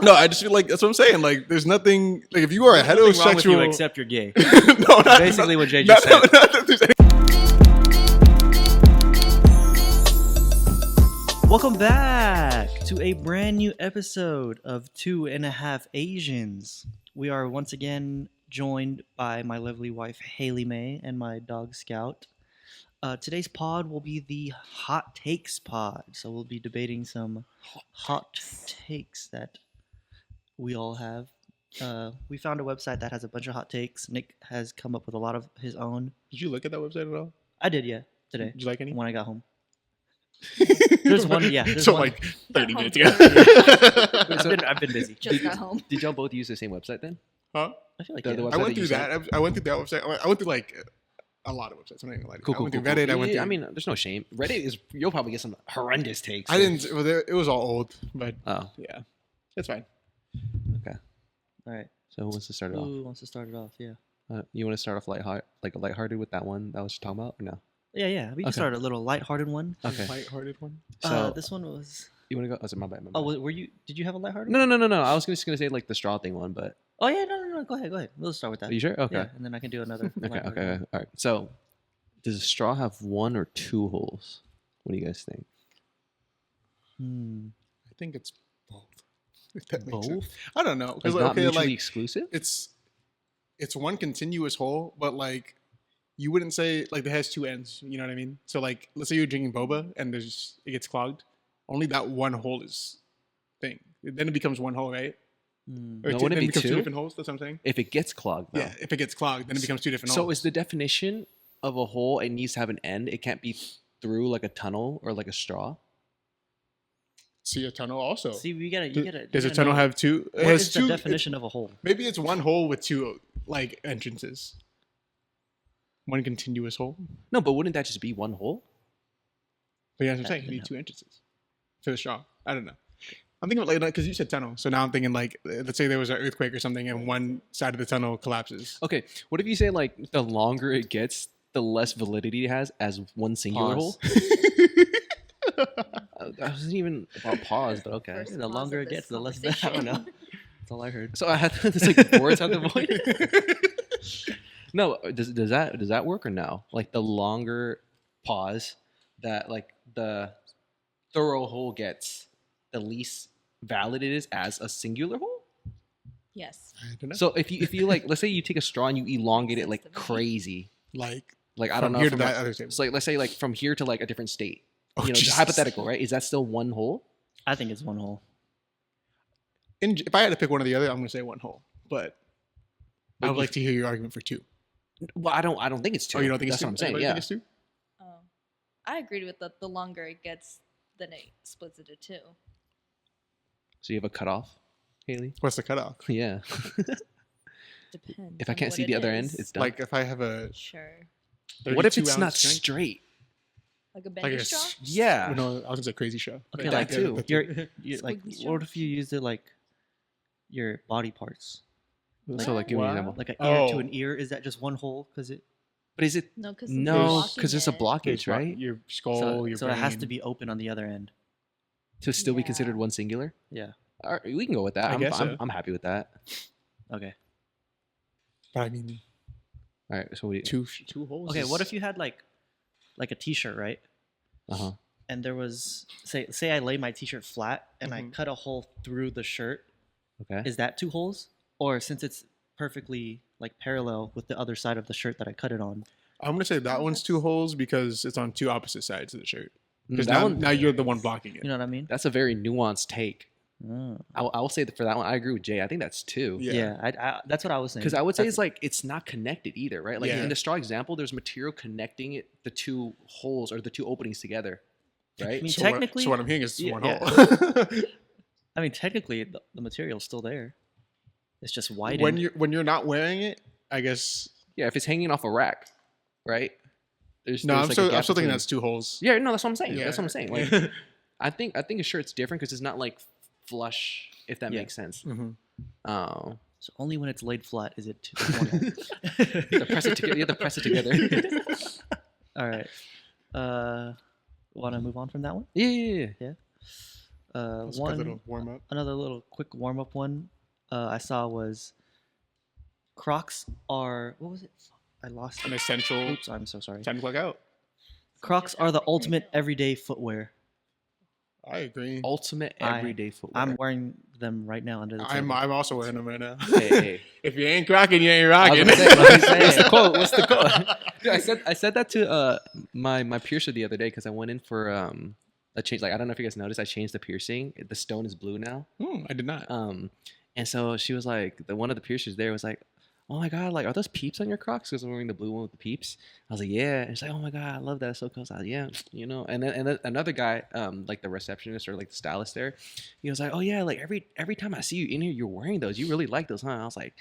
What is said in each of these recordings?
No, I just feel like that's what I'm saying. Like, there's nothing. Like, if you are a There's nothing wrong with you heterosexual, except you're gay. no, not, Basically not, what Jay just said. not that there's any- Welcome back to a brand new episode of 2.5 Asians. We are once again joined by my lovely wife Haley May and my dog Scout. Today's pod will be the hot takes pod. So we'll be debating some hot takes that we all have. We found a website that has a bunch of hot takes. Nick has come up with a lot of his own. Did you look at that website at all? I did, yeah, today. Did you like any? When I got home. There's one, yeah. There's So one. like 30 minutes ago. I've been busy. Just got home. Did y'all both use the same website then? Huh? I feel like The yeah. website I went that through you said? that. I went through that website. I went through like a lot of websites. I'm not even gonna lie to you. I went through Reddit. I went through. I mean, there's no shame. Reddit is. You'll probably get some horrendous takes. I didn't. Well, it was all old, but Oh, yeah, it's fine. okay. All right. So who wants to start it off? Who wants to start it off? Yeah. You want to start off lighthearted with that one that I was talking about, or no? Yeah. We can Okay. start a little lighthearted one. Okay. Lighthearted one. So This one was. you want to go? Oh, sorry, my bad. Oh, were you? Did you have a lighthearted? No. I was just gonna say like the straw thing one, but Oh yeah, no. Go ahead. We'll start with that. are you sure? Okay. Yeah, and then I can do another. Okay. lighthearted Okay. one. All right. So, does a straw have one or two holes? What do you guys think? I think it's both. If that makes Both? sense. I don't know. Like Because not okay, mutually like exclusive? it's one continuous hole, but like you wouldn't say like it has two ends. You know what I mean? So like, let's say you're drinking boba and it gets clogged. Only that one hole is thing. Then it becomes one hole, right? Or No, two, wouldn't it then be becomes two two? different holes. That's what I'm saying. If it gets clogged, though. Yeah, if it gets clogged, then it becomes two different So holes. is the definition of a hole? It needs to have an end. It can't be through like a tunnel or like a straw. See a tunnel also. See, you gotta. Does a tunnel have two? It What has is two. the definition of a hole? Maybe it's one hole with two like entrances. One continuous hole. No, but wouldn't that just be one hole? But yeah, that's what I'm saying. You need two entrances for the straw. I don't know. I'm thinking like because you said tunnel, so now I'm thinking like let's say there was an earthquake or something, and one side of the tunnel collapses. Okay, what if you say like the longer it gets, the less validity it has as one singular Pause. hole? I wasn't even about pause, but okay. First The pause longer of it this gets, the less. I conversation. don't know. That's all I heard. So I had this like words out the void. No, does that work or no? Like the longer pause that like the thorough hole gets, the least valid it is as a singular hole. Yes. I don't know. So if you like, let's say you take a straw and you elongate it Makes like sense to me. crazy, like like I don't from know, here to from that like, other table. so like let's say like from here to like a different state. Oh, You know, Jesus. hypothetical, right? Is that still one hole? I think it's one hole. If I had to pick one or the other, I'm gonna say one hole. But I But would you- like to hear your argument for two. Well, I don't think it's two. Oh, you don't think That's it's two? what I'm saying. Everybody Yeah. think it's two? Oh, I agreed with that. The longer it gets, then it splits into two. So you have a cutoff, Haley? What's the cutoff? Yeah. Depends. If I on can't what see it the other end, is. it's done. Like if I have a Sure. What if 32 it's not ounce drink? straight? Like a Like bendy a straw. Yeah. No, I was gonna say crazy show. Okay, But like that- two. that- You're like, Squiggly straw. what if you used it like your body parts? So like, give me an What? example. Like an ear to Oh. an ear? Is that just one hole? Because it But is it No, because no? Because it's a blockage, There's right? Your skull, so, your so it has to brain. be open on the other end. To still be Yeah. considered one singular. Yeah. All right, we can go with that. I I'm, guess I'm, so. I'm happy with that. Okay. But I mean, All right. So we. two holes. Okay. is- What if you had like a T-shirt, right? Uh huh. And there was say I lay my T-shirt flat and I Mhm. cut a hole through the shirt. Okay. Is that two holes? Or since it's perfectly like parallel with the other side of the shirt that I cut it on? I'm gonna say that one's two holes because it's on two opposite sides of the shirt. Because That now you're the one blocking it. You know what I mean? That's a very nuanced take. Oh. I will say that for that one, I agree with Jay. I think that's two. Yeah. Yeah, I that's what I was saying. Because I would say That's- it's like it's not connected either, right? Like Yeah. in the straw example, there's material connecting it, the two holes or the two openings together, right? I mean, So technically- so what I'm hearing is Yeah, one yeah. hole. I mean, technically, the material's still there. It's just widened. when you're not wearing it, I guess. Yeah, if it's hanging off a rack, right? There's No, there's I'm like a still gap thinking between- that's two holes. Yeah, no, that's what I'm saying. Yeah. That's what I'm saying. Like, I think a shirt's different because it's not like flush, if that Yeah. makes sense. Mhm. Oh, So only when it's laid flat is it one hole. you have to press it together. You have to press it together. All right. Want to move on from that one? yeah. That's a good little warm up. another little quick warm up one I saw was Crocs are what was it? I lost An it. essential. Oops, I'm so sorry. Time to clock out. Crocs are the ultimate everyday footwear. I agree. Ultimate I- everyday footwear. I'm wearing them right now under the table. I'm also wearing them right now. Hey. If you ain't crocking, you ain't I was rocking. gonna say, what's the saying. quote? What's the quote? Dude, I said that to my piercer the other day because I went in for a change. Like I don't know if you guys noticed, I changed the piercing. The stone is blue now. I did not. And so she was like, one of the piercers there was like, "Oh my god, like are those peeps on your Crocs?" Because I'm wearing the blue one with the peeps. I was like, "Yeah." And she's like, "Oh my god, I love that. It's so cool." I was like, "Yeah, you know." And then another guy, like the receptionist or like the stylist there, he was like, "Oh yeah, like every time I see you in here, you're wearing those. You really like those, huh?" I was like,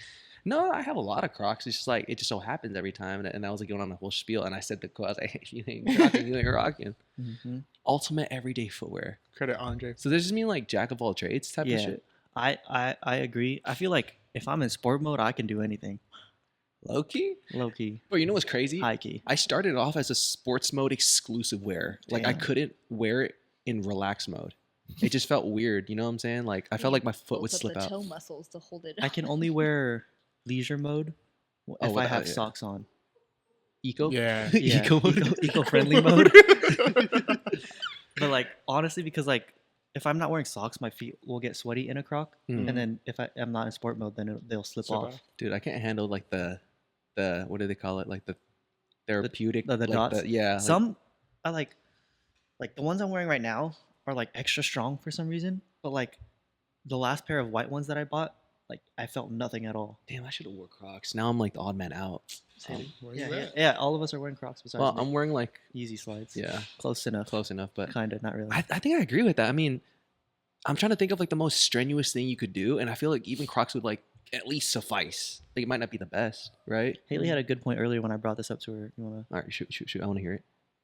"No, I have a lot of Crocs. It's just like it just so happens every time." And I was like going on a whole spiel, and I said the quote. I was like, "If you ain't rocking, you ain't rocking." Mhm. Ultimate everyday footwear. Credit Andre. So does this mean like jack of all trades type Yeah. of shit? I agree. I feel like if I'm in sport mode, I can do anything. Low key. Low key, But you know what's crazy? high key. I started off as a sports mode exclusive wear. Like I Damn. couldn't wear it in relax mode. It just felt weird. You know what I'm saying? Like I felt like my foot would Built up slip the out. toe muscles to hold it. I can only wear leisure mode if I without- have yeah. socks on. Eco. Yeah. Yeah, Eco mode. eco-friendly mode. But like honestly, because like if I'm not wearing socks, my feet will get sweaty in a Croc, Mm. and then if I'm not in sport mode, then they'll slip Slip off. off. Dude, I can't handle like the what do they call it? Like the therapeutic. the like dots? yeah. Like, Some I like the ones I'm wearing right now are like extra strong for some reason, but like the last pair of white ones that I bought, like I felt nothing at all. damn, I should have wore Crocs. Now I'm like the odd man out. Where you Yeah, yeah, at? yeah. All of us are wearing Crocs besides Well, me. I'm wearing like Easy slides. yeah, Close enough. close enough, but Kinda, not really. I think I agree with that. I mean, I'm trying to think of like the most strenuous thing you could do, and I feel like even Crocs would like at least suffice. Like it might not be the best, right? Haley had a good point earlier when I brought this up to her. You wanna? All right, shoot. I want to hear it.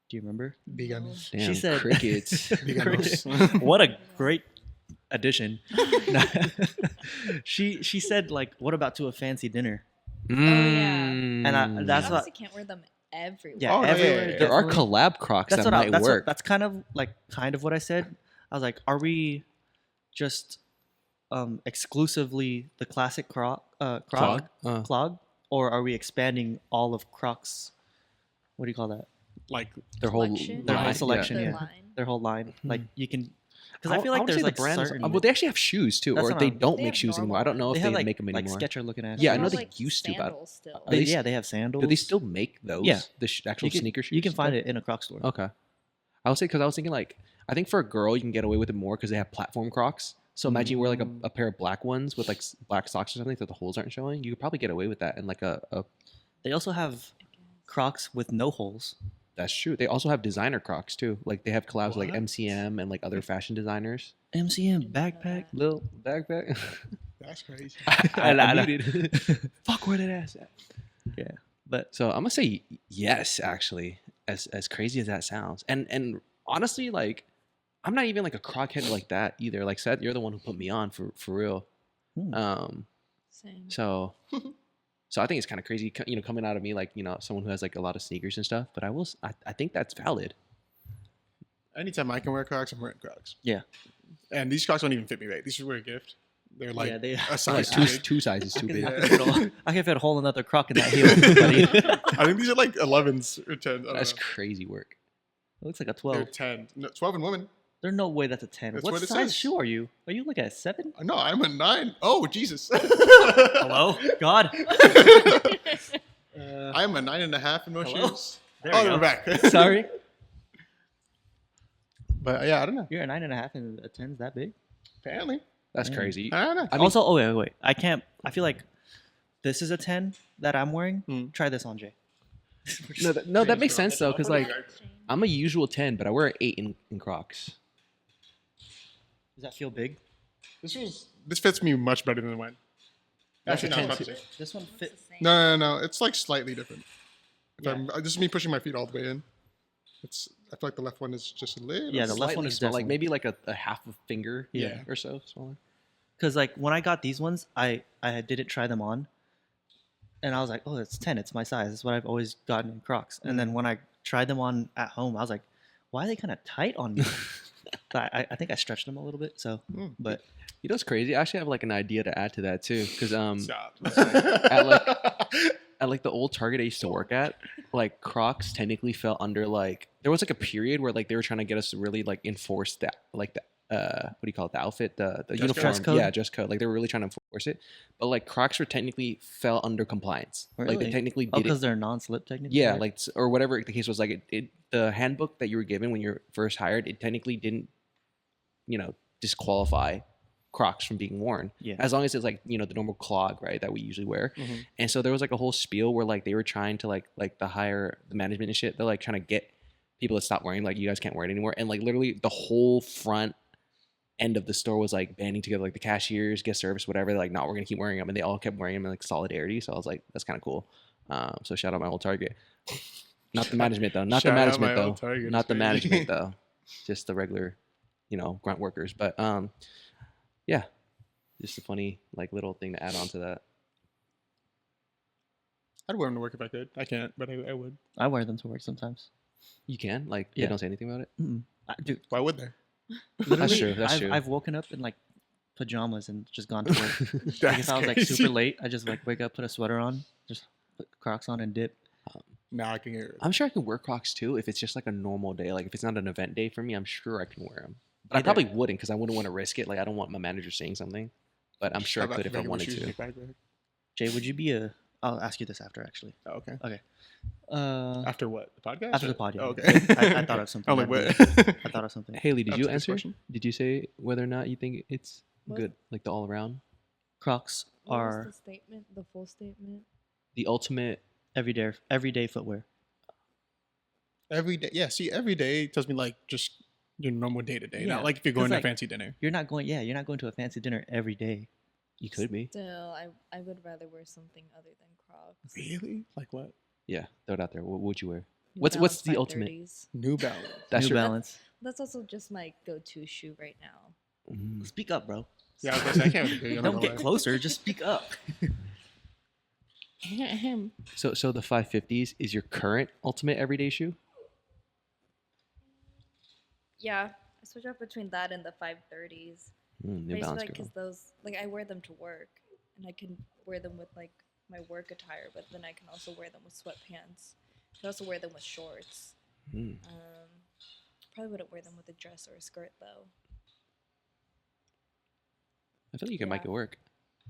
Do you remember? Veganos. Damn, said- crickets. Veganos. What a great addition. she said like, what about to a fancy dinner? yeah. And You that's what- obviously can't wear them everywhere. Yeah, Oh, no, everywhere. yeah. there are definitely. collab Crocs That's that what might work. that's kind of what I said. I was like, are we just exclusively the classic Croc, Clog? clog, or are we expanding all of Crocs? What do you call that? Like Their whole Collection. Their whole line, selection, Their yeah. line. Their whole line. Like you can, because I I'll- feel I like would there's say the like brand is- certain. well, they actually have shoes too, That's or what they I'm- don't They make have shoes anymore. I don't know they if have they like make them anymore. Sketcher looking ass. Yeah, I They know have, they like, used to, but sandals still. Are they Yeah, they have sandals. do they still make those? Yeah. The actual You can, sneaker shoes. You can and find stuff? it in a Croc store. Okay. I would say because I was thinking like I think for a girl you can get away with it more because they have platform Crocs. So imagine you wear like a pair of black ones with like black socks or something that the holes aren't showing. You could probably get away with that. And like a They also have Crocs with no holes. that's true. They also have designer Crocs too. Like they have collabs with, like What? MCM and like other fashion designers. MCM backpack. Little backpack. that's crazy. I muted. Fuck where that ass at. Yeah, but So I'm gonna say yes, actually, as crazy as that sounds. And honestly, like I'm not even like a Croc head like that either. Like Seth, you're the one who put me on for real. hmm. Same. So I think it's kind of crazy, you know, coming out of me like, you know, someone who has like a lot of sneakers and stuff. But I think that's valid. Anytime I can wear Crocs, I'm wearing Crocs. Yeah. And these Crocs don't even fit me right. These are a gift. They're like Yeah, they- a Like size two too big. two sizes too big. I can fit I can fit a whole another Croc in that heel, buddy. I think these are like 11s or 10s. I don't That's know. crazy work. It looks like a They're 12. 10. No, 12 in women. There's no way that's a 10. That's What what it size says. shoe are you? Are you like a 7? No, I'm a 9. Oh, Jesus. Hello? God. I'm a 9.5 in most Hello? shoes. There Oh, we we're go. back. Sorry. But yeah, I don't know. You're a 9.5 and a 10's that big? Apparently. That's Yeah. crazy. I don't know. I mean- Also, oh, wait. I can't. I feel like this is a 10 that I'm wearing. Mm. Try this on, Jay. No, that makes sense though, I'll because put it like right- I'm a usual 10, but I wear an 8 in Crocs. Does that feel big? This fits me much better than mine. That's Actually, a no, I'm 10 about to too. say. This one It's fit. the same. No. It's like slightly different. If Yeah. this is me pushing my feet all the way in. I feel like the left one is just a little. Yeah, the left one Slightly is small, like definitely- maybe like a half a finger Yeah. or so smaller. Because like when I got these ones, I didn't try them on, and I was like, oh, it's 10. It's my size. It's what I've always gotten in Crocs. And then when I tried them on at home, I was like, why are they kind of tight on me? I think I stretched them a little bit. So, Mm. but You know what's crazy? I actually have like an idea to add to that too, because Stop. at like the old Target I used to work at, like Crocs technically fell under like there was like a period where like they were trying to get us to really like enforce that like the what do you call it, the outfit, the Dress uniform, Dress code? yeah, dress code. Like they were really trying to enforce it, but like Crocs were technically fell under compliance. Like Really? they technically oh, did because it. they're non-slip technically. Yeah, right? like or whatever the case was. Like the handbook that you were given when you're first hired, it technically didn't, disqualify Crocs from being worn. Yeah. As long as it's like, the normal clog, right, that we usually wear. Mhm. And so there was like a whole spiel where like they were trying to like the management and shit, they're like trying to get people to stop wearing, like you guys can't wear it anymore. And like literally the whole front end of the store was like banding together, like the cashiers, guest service, whatever. They're like, no, we're gonna keep wearing them, and they all kept wearing them in like solidarity. So I was like, that's kind of cool. So shout out my old Target. Not the management though. Not the Shout out management my though. old Target, Not it's the crazy. management though. Just the regular, grunt workers. But yeah, just a funny like little thing to add on to that. I'd wear them to work if I could. I can't, but I would. I wear them to work sometimes. You can like Yeah. they don't say anything about it. Mm-mm. Dude, Why would they? literally, true, that's I've, true. I've woken up in like pajamas and just gone to work. Like That's if I was like crazy. super late, I just like wake up, put a sweater on, just put Crocs on and dip. Now I can hear it. I'm sure I can wear Crocs too if it's just like a normal day. Like if it's not an event day for me, I'm sure I can wear them. But I Either- probably wouldn't because I wouldn't want to risk it. Like I don't want my manager saying something. But I'm sure I How could about if I making my wanted shoes to. in your backpack? Jay, would you be a? I'll ask you this after actually. Oh, okay. After After what? The podcast? after or- the pod. Yeah. Oh, okay. I thought of something. I'm like, that'd what? be- I thought of something. Haley, did That's you a good answer? question. Did you say whether or not you think it's What? good, like the all around, What Crocs was are the statement? The full statement? the ultimate? everyday footwear. Every day. Yeah, see, every day tells me like just your normal day to day. Yeah, Not like if you're 'cause, going to a like, fancy dinner. You're not going. Yeah, you're not going to a fancy dinner every day. You could be. Still, I would rather wear something other than Crocs. Really? Like what? Yeah, throw it out there. What would you wear? New What's Balance the ultimate? 530s. New Balance. That's New your Balance. That's also just my go-to shoe right now. Speak up, bro. Yeah, I was gonna say, I can't really hear you. I'm not Don't gonna get lie. closer. Just speak up. So the 550s is your current ultimate everyday shoe? Yeah, I switch up between that and the 530s. New Basically, Balance because girl. those, like, I wear them to work, and I can wear them with like my work attire, but then I can also wear them with sweatpants. I can also wear them with shorts. Mm. Probably wouldn't wear them with a dress or a skirt though. I feel like you can make Yeah. it work.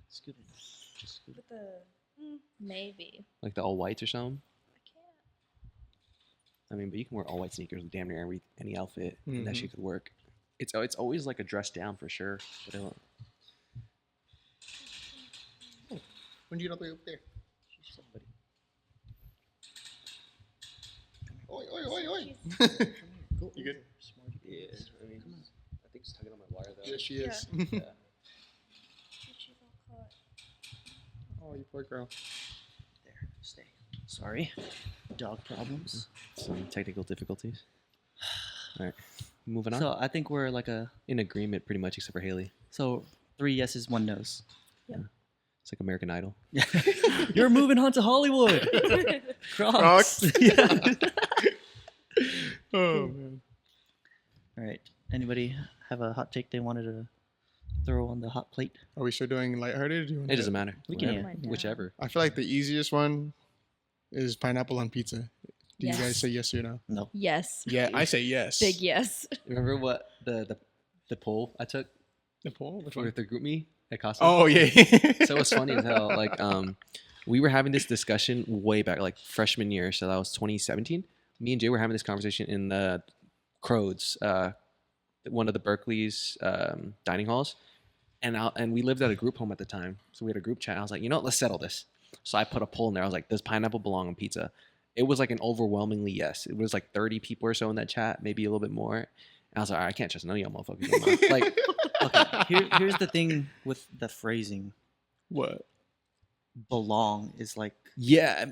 Scoot it. Just scoot it. With the maybe Like the all whites or something. I can't. I mean, but you can wear all white sneakers with damn near any outfit, and that Mhm. shit could work. It's always like a dress down for sure. But When do you get all the way up there? Oi, oi, oi, oi. You good? yeah, I mean, I think it's tugging on my wire though. Yes, she Yeah. is. Yeah. She's all caught. Oh, you poor girl. There. Stay. Sorry. Dog problems. Some technical difficulties. All right, moving on. So I think we're like a. In agreement, pretty much, except for Haley. So 3 yeses, 1 no's. It's like American Idol. You're moving on to Hollywood. Crocs. Crocs. Yeah. Oh man. All right. Anybody have a hot take they wanted to throw on the hot plate? Are we still doing lighthearted? Or do you want It doesn't matter. We can Whatever. eat. Whichever. I feel like the easiest one is pineapple on pizza. Do you guys Yes. say yes or no? No. Yes. Yeah, I say yes. Big yes. Remember what the poll I took The poll? Which for one? the group me at Costco? Oh yeah. So it was funny as hell. Like, we were having this discussion way back, like freshman year. So that was 2017. Me and Jay were having this conversation in the Crodes, one of the Berkeley's dining halls, and we lived at a group home at the time. So we had a group chat. I was like, let's settle this. So I put a poll in there. I was like, does pineapple belong on pizza? It was like an overwhelmingly yes. It was like 30 people or so in that chat, maybe a little bit more. And I was like, all right, I can't trust none of y'all motherfuckers. anymore. Like, Okay. Here's the thing with the phrasing. What? Belong is like yeah,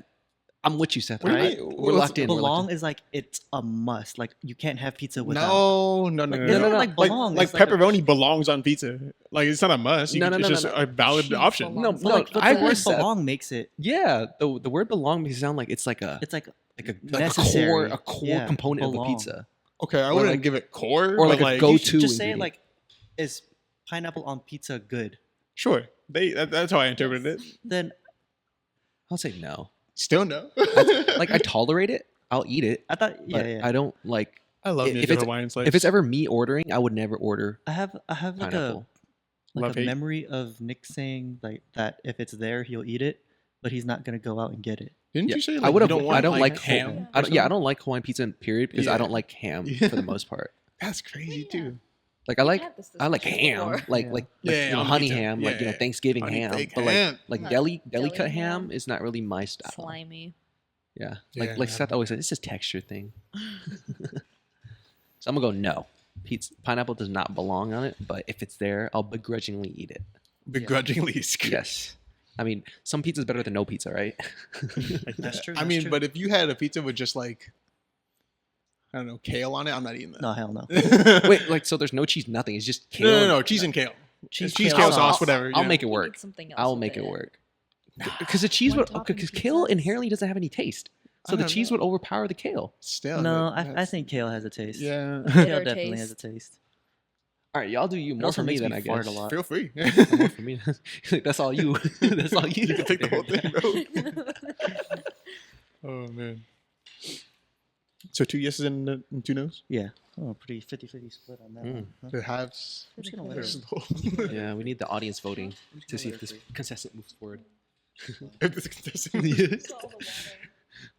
I'm with you, Seth. What do you Right? mean? We're What's- locked in. we're locked belong in. is like it's a must. Like you can't have pizza without. No, no, no, Like, no, they no, don't no. like belong. Like It's like a- pepperoni belongs on pizza. Like it's not a must. No, It's no, just no. a valid Cheese option. belongs. No, But like, but I the agree, word Seth. belong makes it. Yeah, the word belong makes it sound like it's like a It's like like a necessary. core Yeah, component belong. of a pizza. Okay, I Or wouldn't like- give it core, or but like a like go- You should Go-to just say it ingredient. like, is pineapple on pizza good? sure. That's how I interpreted it. Then I'll say no. Still no. Like I tolerate it. I'll eat it. I thought, But yeah. I don't like. I love if me a it's- good Hawaiian slice. If it's ever me ordering, I would never order I have like pineapple. a Love hate. memory of Nick saying like that if it's there he'll eat it, but he's not gonna go out and get it. Didn't Yeah, you say like, I would you have. don't want I don't like ham? ham. I don't, yeah, I don't like Hawaiian pizza period because Yeah. I don't like ham Yeah. for the most part. That's crazy Yeah. too. Like I like had this I like discussion ham, before. like Yeah. like Yeah, you know, on honey pizza. ham, like you know Yeah. Thanksgiving Honey ham, baked but ham. like Huh. deli Deli cut ham ham. is not really my style. Slimy. Yeah, Yeah, like no. Seth always says, it's just a texture thing. So I'm gonna go no. Pineapple does not belong on it, but if it's there, I'll begrudgingly eat it. Begrudgingly is good. Yes, I mean some pizza's better than no pizza, right? That's true. I that's mean, true. but if you had a pizza with just like, I don't know, kale on it, I'm not eating that. No, hell no. Wait, like so there's no cheese, nothing. It's just kale. no, cheese and kale. Cheese, Cheese, kale kale sauce, sauce. whatever. I'll yeah. make it You work. need something else I'll with make it work. Nah, Because the cheese One would, topping because kale pizzas? inherently doesn't have any taste, so I the don't cheese know. would overpower the kale. Still, No, that- I that's- think kale has a taste. Yeah. Kale Bitter definitely has a taste. taste. All right, y'all do you It more also for me makes than me I fart guess. a lot. Feel free. More for me. That's all you. That's all you. You can take the whole thing, bro. it. Oh man. So 2 yeses and 2 nos. Yeah. Oh, pretty 50-50 split on that Mm. one. Huh? The halves. I'm just gonna let versus her- the whole. Yeah, we need the audience voting I'm just to gonna see let if her this free. contestant moves forward. If this contestant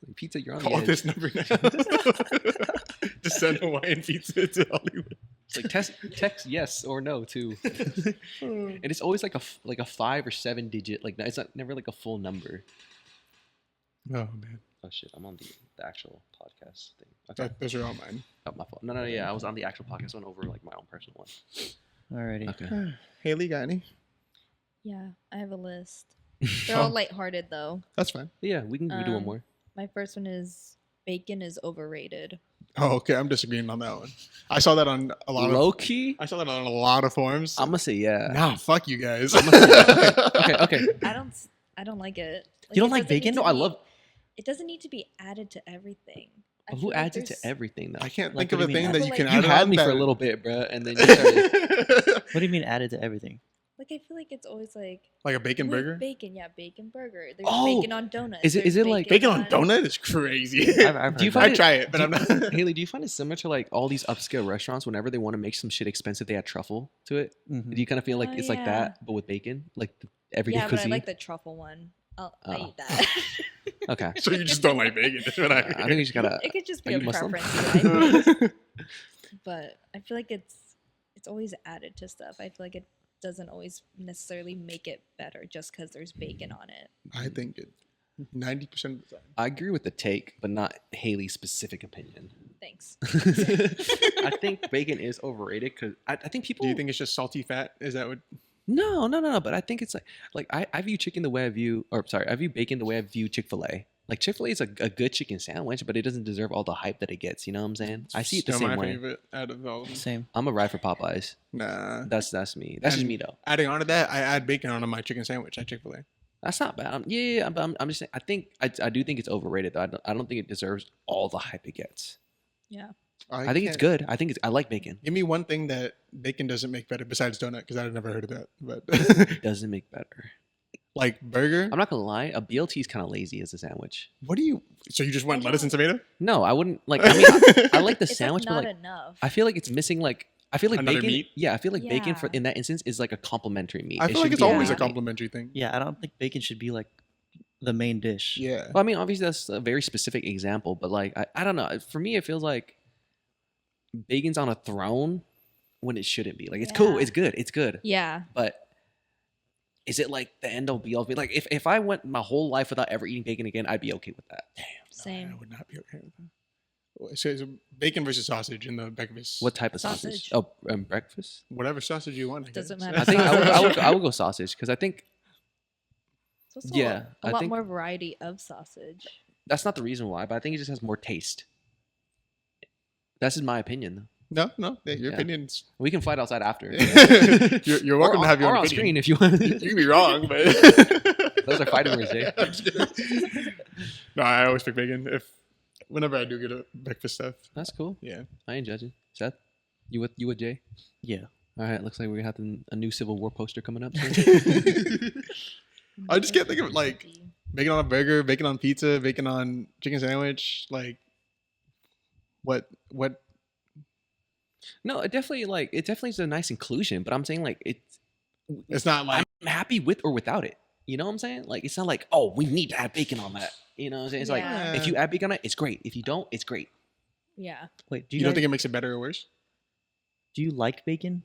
Like, pizza, you're on call the edge. this number now. Just send Hawaiian pizza to Hollywood. It's like text yes or no too, and it's always like a 5 or 7 digit. Like it's not never like a full number. Oh man, Oh shit, I'm on the actual podcast thing. Okay, those are all mine. oh, my fault. No, yeah, I was on the actual podcast one over like my own personal one. Alrighty. Okay. Haley, got any? Yeah, I have a list. They're all Oh, lighthearted though. that's fine. Yeah, we can do one more. My first one is bacon is overrated. Oh, okay. I'm disagreeing on that one. I saw that on a lot Low of. key, I saw that on a lot of forums. I'm gonna say yeah. Nah, fuck you guys. Okay. I don't like it. You don't it like doesn't bacon? need to No, I be- love. It doesn't need to be added to everything. I Who feel like adds it to there's- everything though? I can't Like, think of what a do you mean thing that add? you can Like, You add. had on me for a that- little bit, bro, and then you started. What do you mean added to everything? Like I feel like it's always like like a bacon with burger. Bacon, yeah, bacon burger. There's Oh, bacon on donuts. is it- there's is it like- Bacon on donut is crazy. I've Do you heard find I that. it- try it, but do I'm you- not. Haley, do you find it similar to like all these upscale restaurants? Whenever they want to make some shit expensive, they add truffle to it. Mhm. Do you kind of feel like Oh, it's like yeah. that, but with bacon, like the everyday Yeah, but I cuisine? like the truffle one. I Oh. eat that. Okay, So you just don't like bacon? That's what I. I think you just gotta. It could just Are be a you Muslim? preference, I think. But I feel like it's always added to stuff. I feel like it doesn't always necessarily make it better just because there's bacon on it. I think it 90% of the time. I agree with the take, but not Haley's specific opinion. Thanks. I think bacon is overrated because I think people. Do you think it's just salty fat? Is that what? No. But I think it's like I view chicken the way I view, or sorry, I view bacon the way I view Chick-fil-A. Like Chick-fil-A is a good chicken sandwich, but it doesn't deserve all the hype that it gets. You know what I'm saying? I see it the Still same my way. favorite out of all of them. Same. I'm a ride for Popeyes. Nah. That's me. That's just And me though. Adding on to that, I add bacon onto my chicken sandwich at Chick-fil-A. That's not bad. Yeah. But I'm just saying. I do think it's overrated though. I don't think it deserves all the hype it gets. Yeah. I think it's can't- good. I like bacon. Give me one thing that bacon doesn't make better besides donut, because I've never heard of that. But It doesn't make better. like burger, I'm not gonna lie. A BLT is kind of lazy as a sandwich. what do you? So you just want lettuce and tomato? No, I wouldn't like. I mean, I like the It's sandwich, like but not like enough. I feel like it's missing like. I feel like Another bacon. meat? Yeah, I feel like bacon for Yeah. in that instance is like a complimentary meat. I It feel like should it's be always a meat. complimentary thing. Yeah, I don't think bacon should be like the main dish. Yeah. Well, I mean, obviously that's a very specific example, but like I don't know. For me, it feels like bacon's on a throne when it shouldn't be. Like it's cool, Yeah. it's good, Yeah. but is it like the end all be all? Like if I went my whole life without ever eating bacon again, I'd be okay with that. Same. I would not be okay with that. So it's bacon versus sausage in the breakfast. What type of sausage? Sausage. Oh, breakfast. Whatever sausage you want. Doesn't guess. matter. I think I would go sausage because I think It's also Yeah, a I lot think- more variety of sausage. that's not the reason why, but I think it just has more taste. That's in my opinion. Though. No, your Yeah. opinion's. We can fight outside after. You're welcome to have your or own on opinion. screen if you want. You can be wrong, but Those are fighting words, Jay. No, I always pick bacon. If whenever I do get a breakfast stuff. That's cool. Yeah. I ain't judging. Seth, you with Jay? Yeah. All right. Looks like we're gonna have a new Civil War poster coming up soon. I just can't think of like bacon on a burger, bacon on pizza, bacon on chicken sandwich. Like, what? No, it definitely is a nice inclusion, but I'm saying like It's not like I'm happy with or without it. You know what I'm saying? Like it's not like, oh, we need to add bacon on that. You know what I'm saying? It's Yeah. like if you add bacon on it, it's great. If you don't, it's great. Yeah. Wait, you don't think it makes it better or worse? do you like bacon?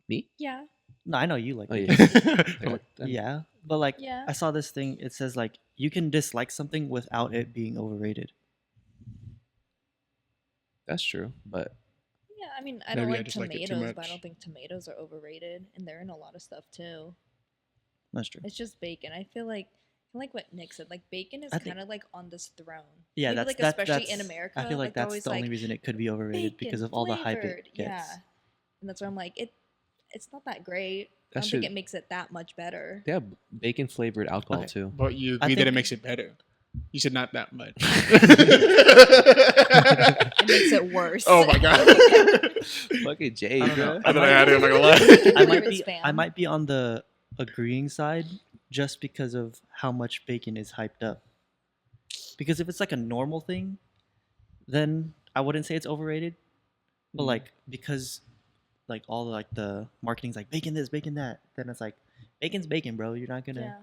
Me? Yeah. No, I know you like Oh bacon. yeah. Yeah, but like Yeah. I saw this thing. It says like you can dislike something without it being overrated. That's true. But Yeah, I mean, I don't Maybe I like just like it too tomatoes, but I much. don't think tomatoes are overrated, and they're in a lot of stuff too. That's true. It's just bacon. I feel like what Nick said. Like bacon is I think- kind of like on this throne. Yeah, Maybe, that's like that, especially that's, in America. I feel like they're that's always the only like, reason it could be overrated because of all the hype it flavored. gets. Yeah, and that's why I'm like it's not that great. That I don't should- think it makes it that much better. they have bacon flavored alcohol Okay. too. But you I agree that it think- makes it better. You said not that much. It makes it worse. Oh my god! Fucking Jay, I don't know. bro. I thought I had it. I'm not gonna lie. I might Favorites be fan. I might be on the agreeing side just because of how much bacon is hyped up. Because if it's like a normal thing, then I wouldn't say it's overrated. But like because like all like the marketing's like bacon this, bacon that, then it's like bacon's bacon, bro. You're not gonna. Yeah.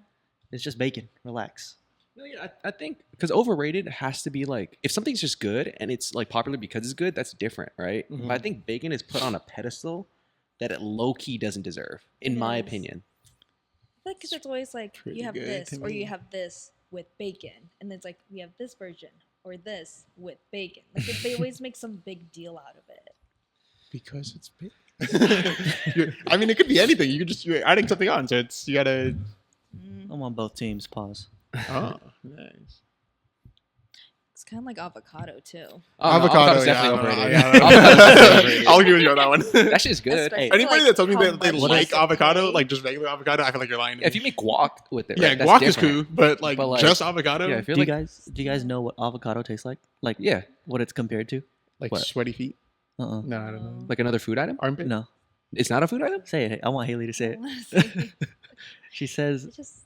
It's just bacon. Relax. No, yeah, I think because overrated has to be like if something's just good and it's like popular because it's good, that's different, right? Mhm. But I think bacon is put on a pedestal that it low key doesn't deserve, in It my is. opinion. Like, because it's always like Pretty you have good this to or you me. have this with bacon, and then it's like we have this version or this with bacon. Like they always make some big deal out of it. Because it's big. I mean, it could be anything. You're adding something on, so it's you gotta. I'm on both teams. Pause. Oh, nice. It's kind of like avocado too. Oh, no, Avocado, avocado's yeah, definitely I don't know. overrated. Yeah, I don't know. Avocado's overrated. I'll agree with you on that one. That shit's good. Especially- Hey, Anybody like that tells me how that they much like you avocado, pay. like just regular avocado, I feel like you're lying to me. if you make guac with it, yeah, right, that's guac is different. cool, but like, But, like, just avocado, Yeah, I feel Do like you guys know what avocado tastes like? Like yeah, what it's compared to? like what? sweaty feet. Uh-uh. No, I don't know. like another food item. Armpit. No. It's not a food item. Say it. I want Haley to say it. Honestly, She says it's just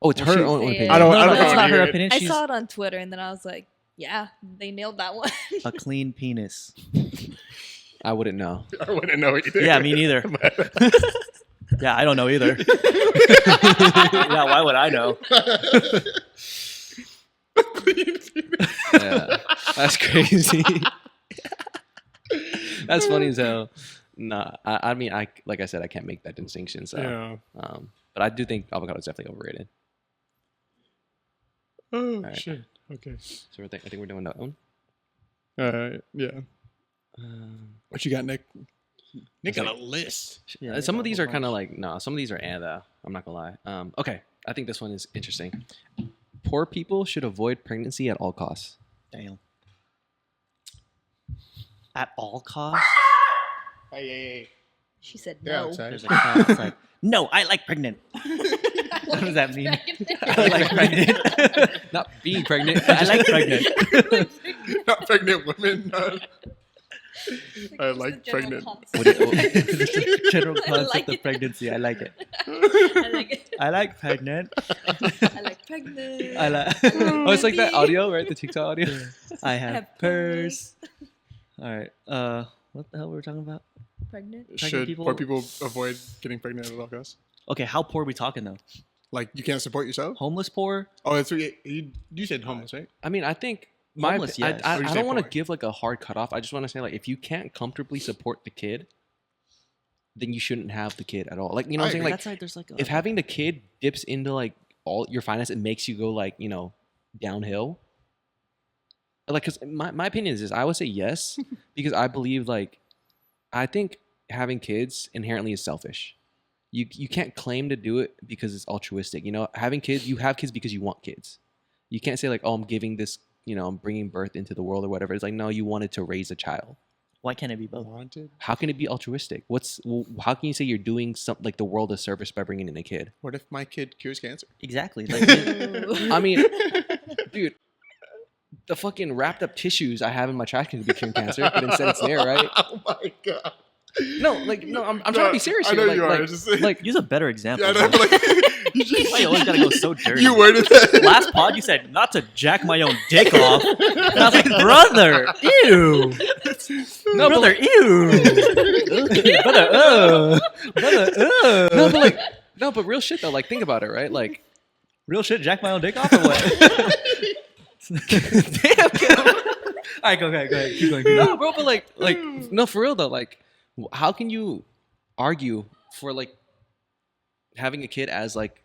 Oh, it's Well, her she- own Say opinion. it. I don't. no, I no, don't know. it's how not to her hear it. opinion. I She's saw it on Twitter, and then I was like, yeah, they nailed that one. a clean penis. I wouldn't know. I wouldn't know either. Yeah, me neither. But- Yeah, I don't know either. Yeah, why would I know? Yeah, that's crazy. That's funny as hell. Nah, I mean, like I said, I can't make that distinction. So, yeah. but I do think avocado is definitely overrated. Oh right. shit. Okay. So I think we're doing that one. Yeah. What you got, Nick? Nick Okay. got a list. Yeah, Some of these are bunch. kind of like no. Some of these are though. I'm not gonna lie. Okay, I think this one is interesting. Poor people should avoid pregnancy at all costs. Damn. At all costs? Hey. She said They're no. outside. There's a cat outside. No, I like pregnant. What does that mean? I I like pregnant. Not being pregnant. I like pregnant. Not pregnant women. No. I like pregnant. What do you- General I concept like of it. pregnancy. I like it. I like it. I like pregnant. I like pregnant. I like. Oh, it's like that audio, right? The TikTok audio. I have Have purse. All right. What the hell were we talking about? Pregnant. Should people- poor people avoid getting pregnant at all costs? Okay, how poor are we talking though? Like you can't support yourself? Homeless poor? Oh, that's what you said homeless, right? I mean, I think Homeless, yes. I Or you say don't want to poor. give like a hard cutoff. I just want to say like if you can't comfortably support the kid, then you shouldn't have the kid at all. Like you know I what I'm saying? agree. Like That's like there's like a, if having the kid dips into like all your finance, it makes you go like downhill. Like because my opinion is this, I would say yes because I believe like I think having kids inherently is selfish. You can't claim to do it because it's altruistic. Having kids, you have kids because you want kids. You can't say like, oh, I'm giving this, I'm bringing birth into the world or whatever. It's like, no, you wanted to raise a child. why can't it be both? Wanted. How can it be altruistic? How can you say you're doing something like the world a service by bringing in a kid? What if my kid cures cancer? Exactly. Like Ooh. I mean, dude, the fucking wrapped up tissues I have in my trash can be curing cancer, but instead it's there, right? Oh my god. No, I'm trying to be serious I here. know Like, you are. like, It's just, like, Use a better example. yeah, I know, bro. like, you just, Why you always gotta go so dirty? You worded that. Last pod, you said not to jack my own dick off. And I was like, brother, ew. No, but brother, ew. Brother, no, but like, no, but real shit though. Like, think about it, right? Like, real shit, jack my own dick off or what? Damn. All right, go ahead. Keep going. no, bro, but like, no, for real though. Like, how can you argue for like having a kid as like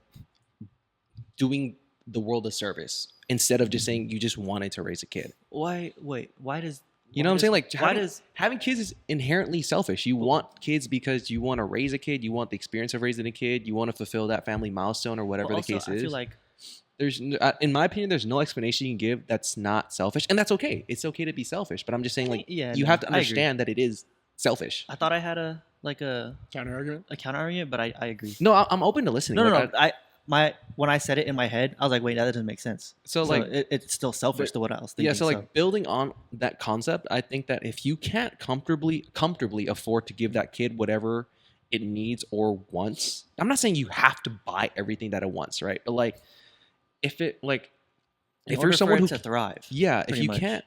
doing the world a service instead of just saying you just wanted to raise a kid? Why? Wait. Why does? You know what I'm saying? Like, why does? having kids is inherently selfish. You want kids because you want to raise a kid. You want the experience of raising a kid. You want to fulfill that family milestone or whatever Also, the case I is. feel like There's, in my opinion, there's no explanation you can give that's not selfish, and that's okay. It's okay to be selfish, but I'm just saying, like, Yeah, you no, have to I agree. understand that it is selfish. I thought I had a Counter argument. counter argument, but I agree. No, I'm open to listening. No. Like, When I said it in my head, I was like, wait, that doesn't make sense. So, like, it's still selfish to what I was thinking. yeah. So like building on that concept, I think that if you can't comfortably afford to give that kid whatever it needs or wants, I'm not saying you have to buy everything that it wants, right? But like, if it like, in if order you're someone for who it to thrive, yeah, if pretty you much. can't,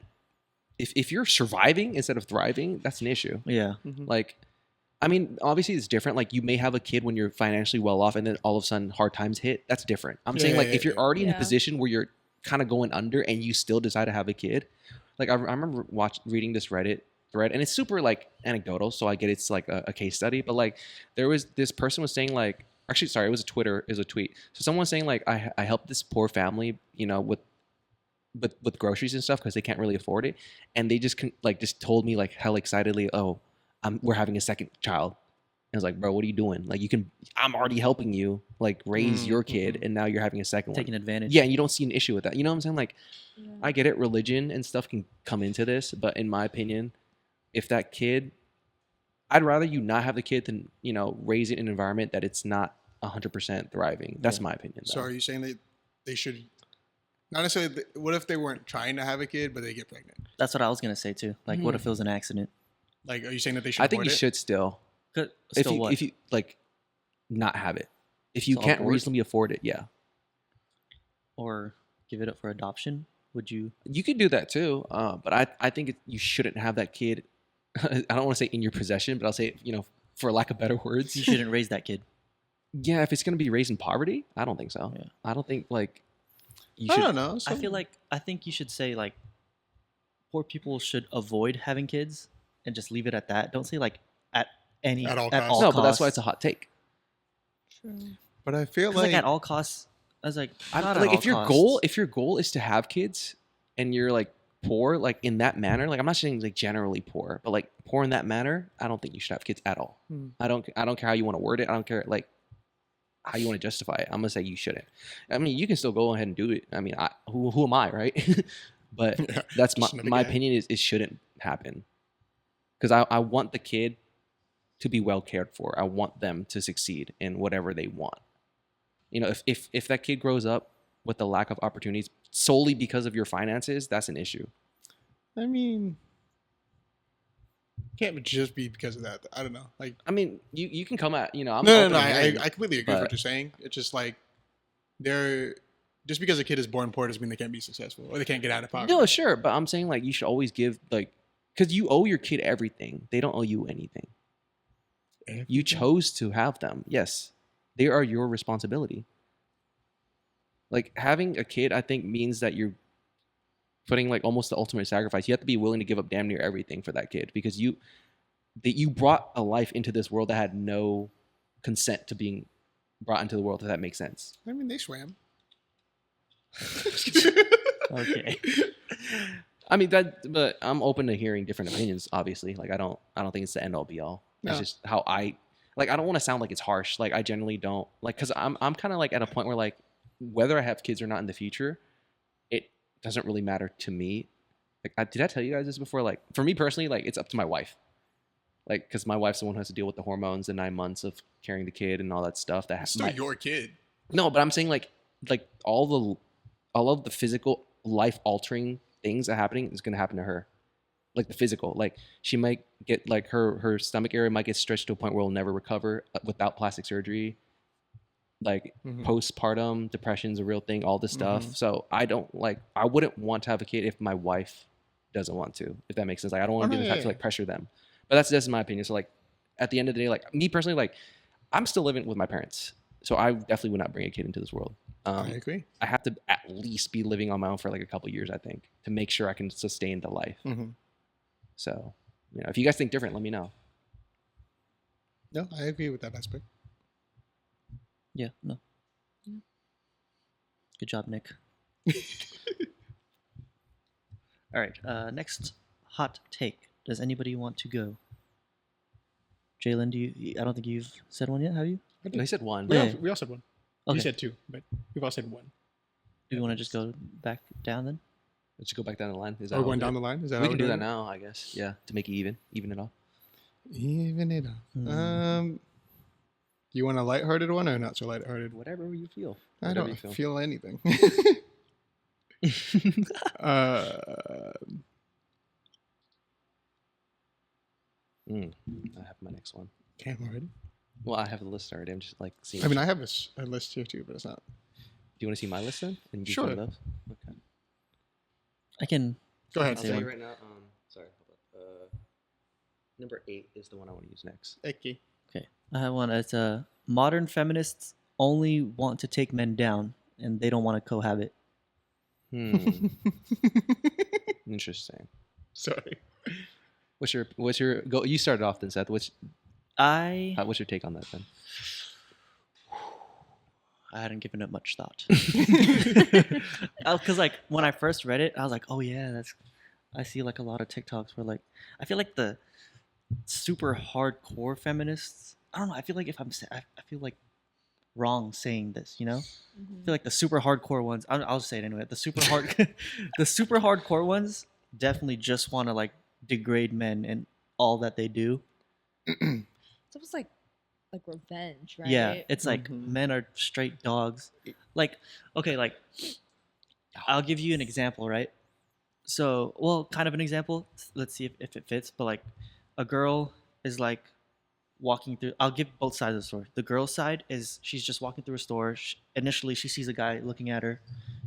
if you're surviving instead of thriving, that's an issue. yeah, Like, I mean, obviously it's different. Like, you may have a kid when you're financially well off, and then all of a sudden hard times hit. That's different. I'm saying, like, if you're already in a Yeah. position where you're kind of going under, and you still decide to have a kid, like I remember reading this Reddit thread, and it's super like anecdotal, so I get it's like a case study. But like, there was this person was saying like, actually, sorry, it was a tweet. So someone was saying like, I helped this poor family, you know, with groceries and stuff because they can't really afford it, and they just just told me like hell excitedly, oh, we're having a second child. And I was like, bro, what are you doing? Like, I'm already helping you like raise your kid, and now you're having a second taking one. advantage. Yeah, and you don't see an issue with that. You know what I'm saying? Like, Yeah. I get it, religion and stuff can come into this, but in my opinion, if that kid, I'd rather you not have the kid than, you know, raise it in an environment that it's not 100% thriving. That's my opinion. So are you saying that they should not necessarily? What if they weren't trying to have a kid, but they get pregnant? That's what I was gonna say too. Like, what if it was an accident? Like, are you saying that they should? I think you abort it? should still. Still If you like, not have it. If you So can't abort? reasonably afford it, yeah. Or give it up for adoption? Would you? You could do that too, but I think you shouldn't have that kid. I don't want to say in your possession, but I'll say, you know, for lack of better words. You shouldn't raise that kid. Yeah, if it's going to be raised in poverty, I don't think so. Yeah. I don't think like you I should. don't know. I think you should say like, poor people should avoid having kids and just leave it at that. Don't say like at all at costs. all No, costs. but that's why it's a hot take. True. But I feel 'Cause, like like, at all costs. I was like, not at Like all if your costs. goal is to have kids and you're like poor, like in that manner, like I'm not saying like generally poor, but like poor in that manner, I don't think you should have kids at all. I don't care how you want to word it. I don't care like how you want to justify it. I'm gonna say you shouldn't. I mean, you can still go ahead and do it. I mean, who am I, right? But Yeah, that's just another my guy. opinion is it shouldn't happen because I want the kid to be well cared for. I want them to succeed in whatever they want. You know, if that kid grows up with the lack of opportunities solely because of your finances, that's an issue. I mean, can't just be because of that. I don't know. Like, I mean, you can come at, you know, I'm no, open to I hearing- completely agree with what but- you're saying. It's just like they're just because a kid is born poor doesn't mean they can't be successful or they can't get out of poverty. No, sure, but I'm saying like you should always give like because you owe your kid everything. They don't owe you anything. You chose to have them. Yes, they are your responsibility. Like having a kid, I think means that you're putting like almost the ultimate sacrifice. You have to be willing to give up damn near everything for that kid because you brought a life into this world that had no consent to being brought into the world. If that makes sense. I mean, they swam. Okay. I mean but I'm open to hearing different opinions. Obviously, like I don't think it's the end all be all. That's No. just how I like. I don't want to sound like it's harsh. Like I generally don't like because I'm kind of like at a point where like whether I have kids or not in the future, it doesn't really matter to me. Like did I tell you guys this before? Like for me personally, like it's up to my wife. Like because my wife's the one who has to deal with the hormones, the 9 months of carrying the kid and all that stuff. That It's still your kid. no, but I'm saying like all of the physical life altering things that happening is gonna happen to her, like the physical. Like she might get like her stomach area might get stretched to a point where it'll never recover without plastic surgery. Like postpartum depression's a real thing. All this stuff. So I wouldn't want to have a kid if my wife doesn't want to. If that makes sense. Like I don't want to have to like pressure them. But that's just my opinion. So like at the end of the day, like me personally, like I'm still living with my parents. So I definitely would not bring a kid into this world. I agree. I have to at least be living on my own for like a couple years, I think, to make sure I can sustain the life. So, if you guys think different, let me know. No, I agree with that aspect. Yeah, no. Good job, Nick. All right, next hot take. Does anybody want to go? Jalen, I don't think you've said one yet, have you? No, he said one. We all said one. Okay. You said two, but we've all said one. Do you want to just go back down then? Let's go back down the line. Is that going down the line? Is that we how can do we're that doing now, I guess. Yeah, to make it even it off. Even it up. Do you want a lighthearted one or not so lighthearted? Whatever you feel. I don't feel anything. I have my next one. Damn, already? Well, I have the list already. I'm just like seeing. I mean, I have a list here too, but it's not. Do you want to see my list then? And Sure. Okay. I can. Go ahead. I'll tell you right now. Sorry. Hold up. Number 8 is the one I want to use next. Okay. Okay, I have one. It's modern feminists only want to take men down, and they don't want to cohabit. Interesting. Sorry. What's your go? You started off then, Seth. What's your take on that then? I hadn't given it much thought. Because like when I first read it, I was like, oh yeah, I see like a lot of TikToks where like I feel like the super hardcore feminists. I don't know. I feel like I feel like wrong saying this. I feel like the super hardcore ones. I'll say it anyway. The super hardcore ones definitely just want to like degrade men and all that they do. It's almost like revenge, right? Yeah, it's like men are straight dogs. Like, okay, like I'll give you an example, right? So, well, kind of an example. Let's see if it fits. But like, a girl is like walking through. I'll give both sides of the story. The girl's side is she's just walking through a store. Initially, she sees a guy looking at her.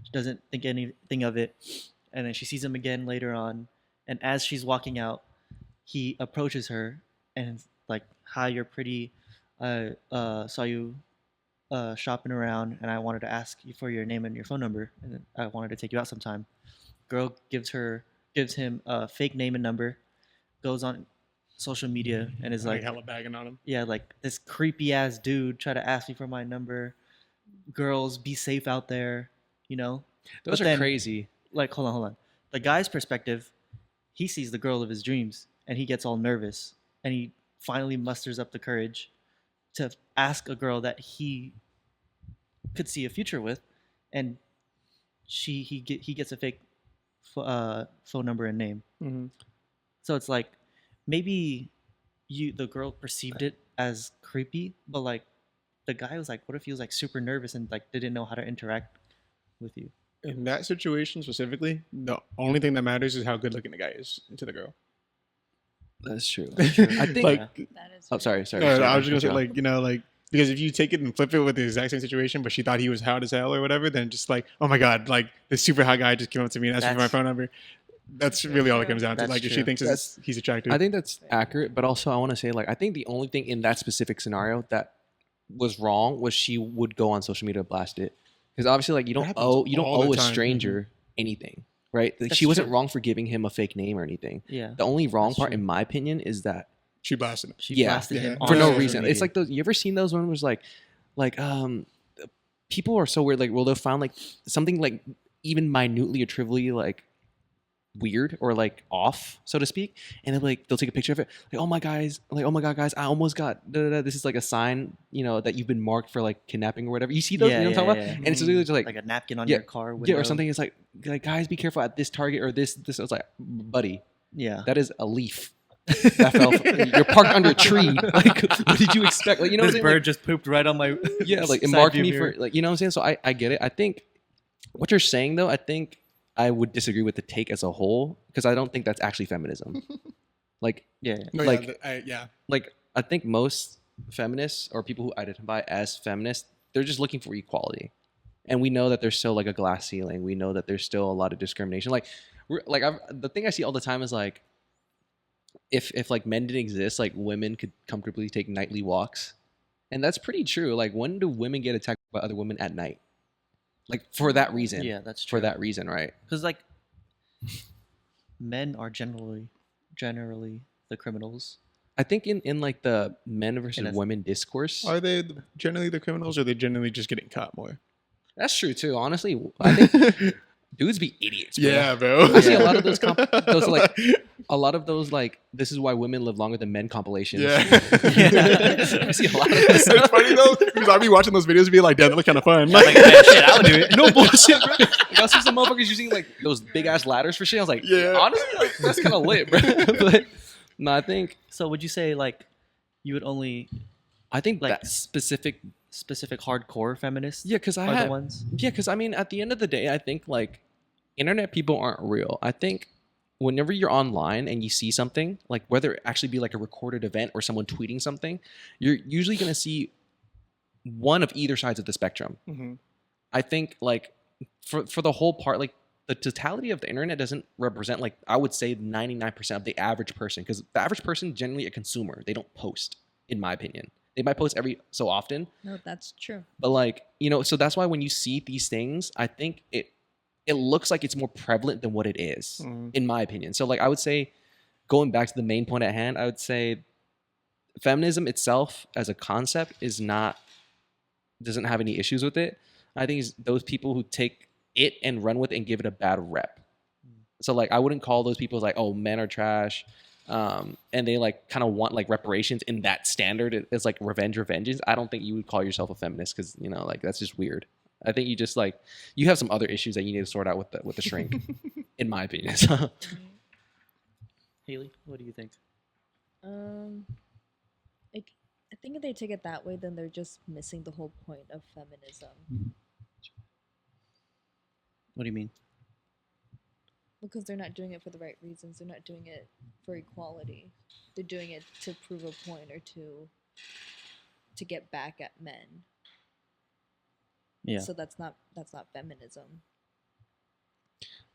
She doesn't think anything of it, and then she sees him again later on. And as she's walking out, he approaches her and like, "Hi, you're pretty. Saw you shopping around, and I wanted to ask you for your name and your phone number, and I wanted to take you out sometime." Girl gives him a fake name and number, goes on social media and is like hella bagging on him. Yeah, like this creepy ass dude try to ask me for my number. Girls, be safe out there, Those are crazy. Like, hold on. The guy's perspective, he sees the girl of his dreams and he gets all nervous and he finally musters up the courage to ask a girl that he could see a future with, and he gets a fake phone number and name. So it's like maybe the girl perceived it as creepy, but like the guy was like, what if he was like super nervous and like didn't know how to interact with you? In that situation specifically, the only thing that matters is how good looking the guy is to the girl. That's true. I think. That is sorry. I was just gonna say, because if you take it and flip it with the exact same situation, but she thought he was hot as hell or whatever, then just like, oh my god, like this super hot guy just came up to me and asked me for my phone number. That's really all it comes down to. That's Like, if true. she thinks he's attractive. I think that's accurate, but also I want to say, like, I think the only thing in that specific scenario that was wrong was she would go on social media to blast it, because obviously, like, you don't all owe the a time. stranger anything, right? Like, That's she wasn't true. wrong for giving him a fake name or anything. Yeah, The only wrong That's part, true. in my opinion, is that She blasted him. she yeah, blasted him yeah. for on no social reason. media. It's like those. You ever seen those ones? Was like people are so weird. Like, well, they'll find like something like even minutely or trivially like weird or like off, so to speak, and they'll take a picture of it. Like, oh my god, guys, I almost got. This is like a sign, that you've been marked for like kidnapping or whatever. You see those? Yeah, You know what I'm talking yeah, about? And it's literally just like a napkin on yeah, your car window. yeah, or something. It's like guys, be careful at this Target or this. I was like, buddy, Yeah, that is a leaf. That fell. You're parked under a tree. Like, what did you expect? Like, you know what I'm this saying? bird Like, just pooped right on my yeah, like it side marked view me mirror. for like, you know what I'm saying? So I get it. I think what you're saying though, I think I would disagree with the take as a whole because I don't think that's actually feminism. Like, Yeah. No, Like- yeah. like I think most feminists or people who identify as feminists, they're just looking for equality. And we know that there's still like a glass ceiling. We know that there's still a lot of discrimination. Like, the thing I see all the time is like, if like men didn't exist, like women could comfortably take nightly walks, and that's pretty true. Like, when do women get attacked by other women at night? Like for that reason. Yeah, that's true. For that reason, right? Because like men are generally the criminals. I think in like the men versus that's- women discourse, Are they generally the criminals, or are they generally just getting caught more? that's true too. Honestly, I think dudes be idiots. Bro. Yeah, bro. I see a lot of those those like a lot of those like this is why women live longer than men compilations. Yeah. I see a lot of this. It's funny though, because I'll be watching those videos and be like, damn, that look kind of fun. Like, yeah, shit, I would do it. No bullshit, bro. Like, I see some motherfuckers using like those big ass ladders for shit. I was like, Yeah. honestly, like, that's kind of lit, bro. But no, I think So would you say like you would only like like that specific. specific hardcore feminists Yeah, because I are have the ones? Yeah, because I mean, at the end of the day, I think like internet people aren't real. I think whenever you're online and you see something, like whether it actually be like a recorded event or someone tweeting something, you're usually going to see one of either sides of the spectrum. Mm-hmm. I think like for the whole part, like the totality of the internet doesn't represent like I would say 99% of the average person, because the average person is generally a consumer. They don't post, in my opinion. They might post every so often, No, that's true. but like, you know, so that's why when you see these things, I think it looks like it's more prevalent than what it is, Mhm. in my opinion. So like I would say, going back to the main point at hand, I would say feminism itself as a concept doesn't have any issues with it. I think it's those people who take it and run with it and give it a bad rep. So like I wouldn't call those people like, oh, men are trash. And they like kind of want like reparations in that standard. It's like revenges. I don't think you would call yourself a feminist because, you know, like that's just weird. I think you just like you have some other issues that you need to sort out with the shrink, in my opinion. So, Haley, what do you think? Like, I think if they take it that way, then they're just missing the whole point of feminism. What do you mean? Because they're not doing it for the right reasons. They're not doing it for equality. They're doing it to prove a point or to get back at men. Yeah. So that's not feminism.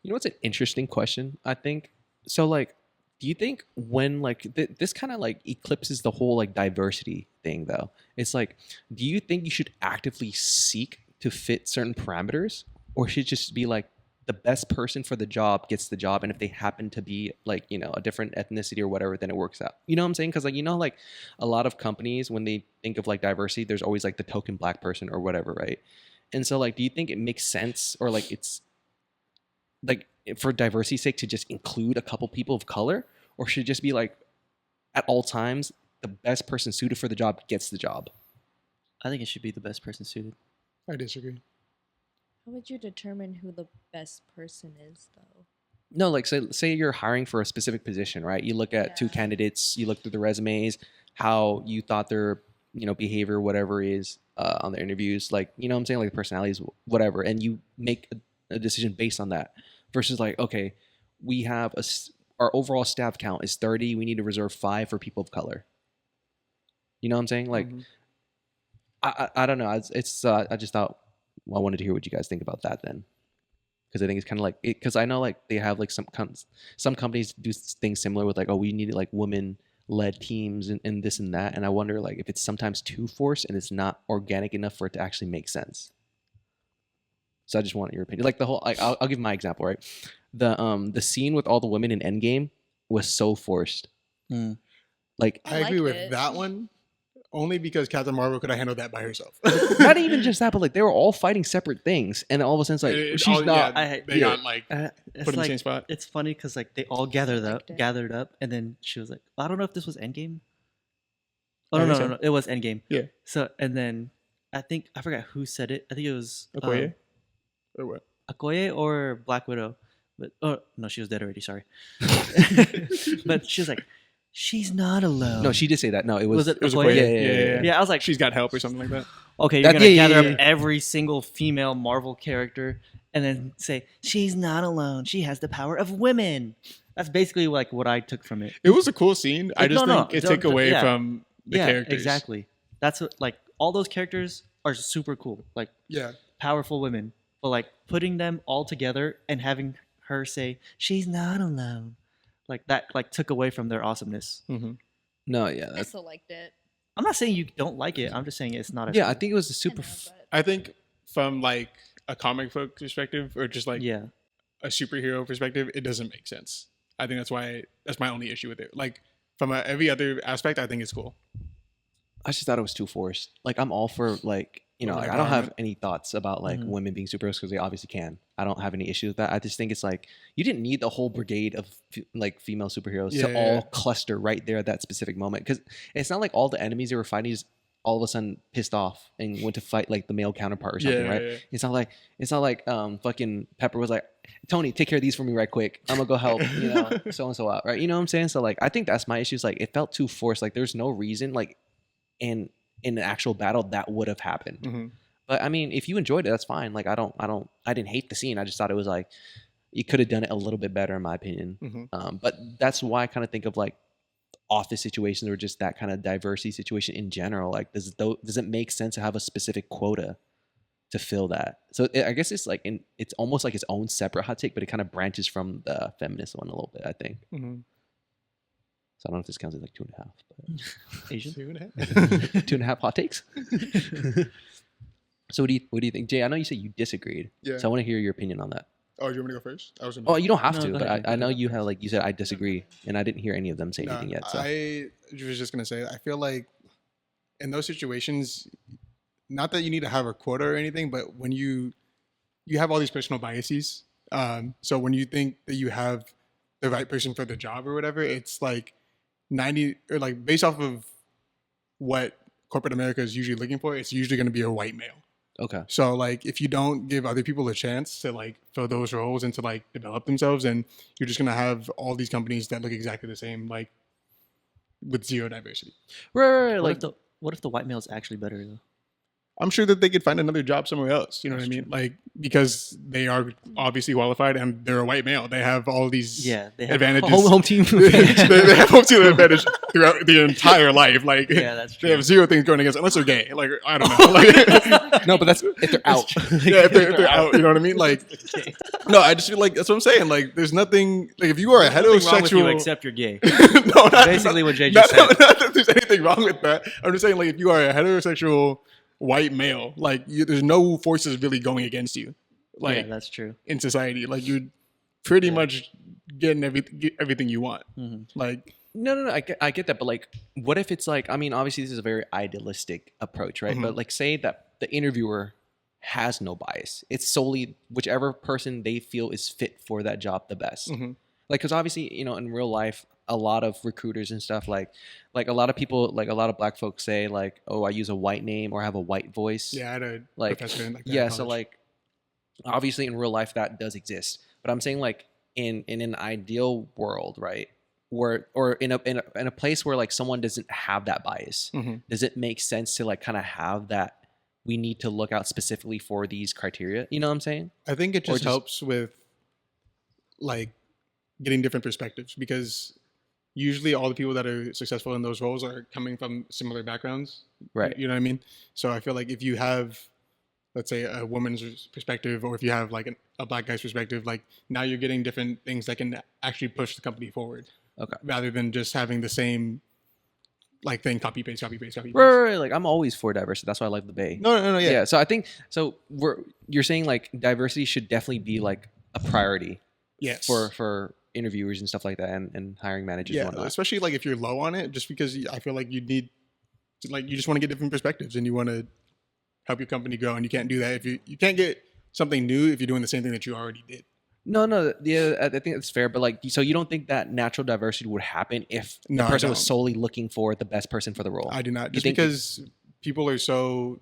you know what's an interesting question? I think so. Like, do you think when like this kind of like eclipses the whole like diversity thing though? It's like, do you think you should actively seek to fit certain parameters, or should it just be like the best person for the job gets the job, and if they happen to be like, you know, a different ethnicity or whatever, then it works out? You know what I'm saying? Because like, you know, like a lot of companies when they think of like diversity, there's always like the token black person or whatever, right? And so like, do you think it makes sense, or like it's like for diversity's sake to just include a couple people of color, or should it just be like at all times the best person suited for the job gets the job? I think it should be the best person suited. I disagree. How would you determine who the best person is, though? No, like say you're hiring for a specific position, right? You look at two Yeah. candidates, you look through the resumes, how you thought their, you know, behavior, whatever is on their interviews, like, you know what I'm saying, like personalities, whatever, and you make a decision based on that. Versus like, okay, we have our overall staff count is 30. We need to reserve 5 for people of color. You know what I'm saying? Like, Mhm. I don't know. It's I just thought I wanted to hear what you guys think about that then, because I think it's kind of like because I know like they have like some companies do things similar with like, oh, we need like women led teams and this and that, and I wonder like if it's sometimes too forced and it's not organic enough for it to actually make sense. So I just want your opinion. Like the whole, like, I'll give my example, right? The scene with all the women in Endgame was so forced. Mm. Like, I I agree liked with it. that one, only because Captain Marvel could have handled that by herself. not even just that, but like they were all fighting separate things, and all of a sudden it's like It- she's all- not. yeah, I- they yeah. got like It's put in the like same spot. it's funny because like they all gathered liked it. up, and then she was like, I don't know if this was Endgame. Oh I no, think no, so. no, it was Endgame. Yeah. So and then I forgot who said it. I think it was Okoye? Or what? Okoye or Black Widow. But oh no, she was dead already. Sorry. But she was like, she's not alone. No, she did say that. No, it was. Was it It was Okoye? Okoye. Yeah, I was like, She's got help or something like that. okay, you're That- gonna yeah, gather yeah, up every single female Marvel character and then say she's not alone. She has the power of women. That's basically like what I took from it. It was a cool scene. I just think it took away yeah. from the characters. Exactly. That's what, like, all those characters are super cool, like Yeah. powerful women. But like putting them all together and having her say she's not alone, like that, like took away from their awesomeness. Mm-hmm. No, yeah, I that's, still liked it. I'm not saying you don't like it. I'm just saying it's not as yeah. cool. I think it was a I super. know, but I think from like a comic book perspective or just like yeah. a superhero perspective, it doesn't make sense. I think that's my only issue with it. Like from every other aspect, I think it's cool. I just thought it was too forced. Like I'm all for like Women like I don't have empowerment. any thoughts about like Mhm. women being superheroes because they obviously can. I don't have any issues with that. I just think it's like you didn't need the whole brigade of like female superheroes Yeah, to yeah, all yeah. cluster right there at that specific moment because it's not like all the enemies they were fighting just all of a sudden pissed off and went to fight like the male counterpart or something, right? Yeah. It's not like fucking Pepper was like, Tony, take care of these for me right quick. I'm gonna go help, so and so out, right? You know what I'm saying? So like I think that's my issue. Is like it felt too forced. Like there's no reason like in an actual battle that would have happened. Mm-hmm. But I mean, if you enjoyed it, that's fine. Like I didn't hate the scene. I just thought it was like you could have done it a little bit better in my opinion. Mm-hmm. But that's why I kind of think of like office situations or just that kind of diversity situation in general. Like does it make sense to have a specific quota to fill that? So I guess it's like it's almost like its own separate hot take, but it kind of branches from the feminist one a little bit, I think. Mm-hmm. So I don't know if this counts as like 2.5, but Asian. 2.5. 2.5 hot takes. So what do you think, Jay? I know you said you disagreed, Yeah. so I want to hear your opinion on that. Oh, you want me to go first? I was. Oh, you don't have No, to, go but ahead. I know you have like you said I disagree, and I didn't hear any of them say anything yet. So I was just gonna say I feel like in those situations, not that you need to have a quota or anything, but when you have all these personal biases. So when you think that you have the right person for the job or whatever, it's like 90 or like based off of what corporate America is usually looking for, it's usually going to be a white male. okay, So like if you don't give other people a chance to like fill those roles and to like develop themselves, and you're just gonna have all these companies that look exactly the same, like with zero diversity. right, What like if the white male is actually better though? I'm sure that they could find another job somewhere else. You know what I mean? Like because they are obviously qualified and they're a white male, they have all these Yeah, they have advantages. home team. they have home team advantage throughout the entire life. Like Yeah, that's they true. have zero things going against unless they're gay. Like I don't know. Like, No, but that's if they're out. yeah, if they're out, you know what I mean? Like no, I just feel like that's what I'm saying. Like there's nothing like if you are a Nothing wrong with you heterosexual except you're gay. no, not, Basically what Jay not, just said. not that there's anything wrong with that. I'm just saying, like, if you are a heterosexual white male, like, there's no forces really going against you, like, yeah, that's true. in society. Like, you're pretty Yeah. much getting everything you want. Mhm. Like, No, I get that, but like, what if it's like, I mean, obviously this is a very idealistic approach, right? Mhm. But like, say that the interviewer has no bias; it's solely whichever person they feel is fit for that job the best. mhm. Like, because obviously, in real life, a lot of recruiters and stuff like a lot of people, like a lot of black folks say like, oh, I use a white name or I have a white voice. Yeah, I had a Like, professor in like that in yeah, so college. like obviously in real life that does exist, but I'm saying like in an ideal world, right, where or in a place where like someone doesn't have that bias, Mhm. does it make sense to like kind of have that we need to look out specifically for these criteria, you know what I'm saying? I think it or just just- helps with like getting different perspectives because usually all the people that are successful in those roles are coming from similar backgrounds. Right. You know what I mean? So I feel like if you have, let's say, a woman's perspective, or if you have like a black guy's perspective, like now you're getting different things that can actually push the company forward. Okay. Rather than just having the same like thing, copy paste, copy paste, copy paste. Right. Like I'm always for diversity, that's why I like the Bay. No, yeah. Yeah, so I think so you're saying like diversity should definitely be like a priority Yes. for interviewers and stuff like that, and hiring managers and Yeah, whatnot. especially like if you're low on it, just because I feel like you need, like, you just want to get different perspectives and you want to help your company grow, and you can't do that if you can't get something new if you're doing the same thing that you already did. No, yeah, I think that's fair, but like, so you don't think that natural diversity would happen if the No, I person was don't. solely looking for the best person for the role? I do not, You just think- because people are so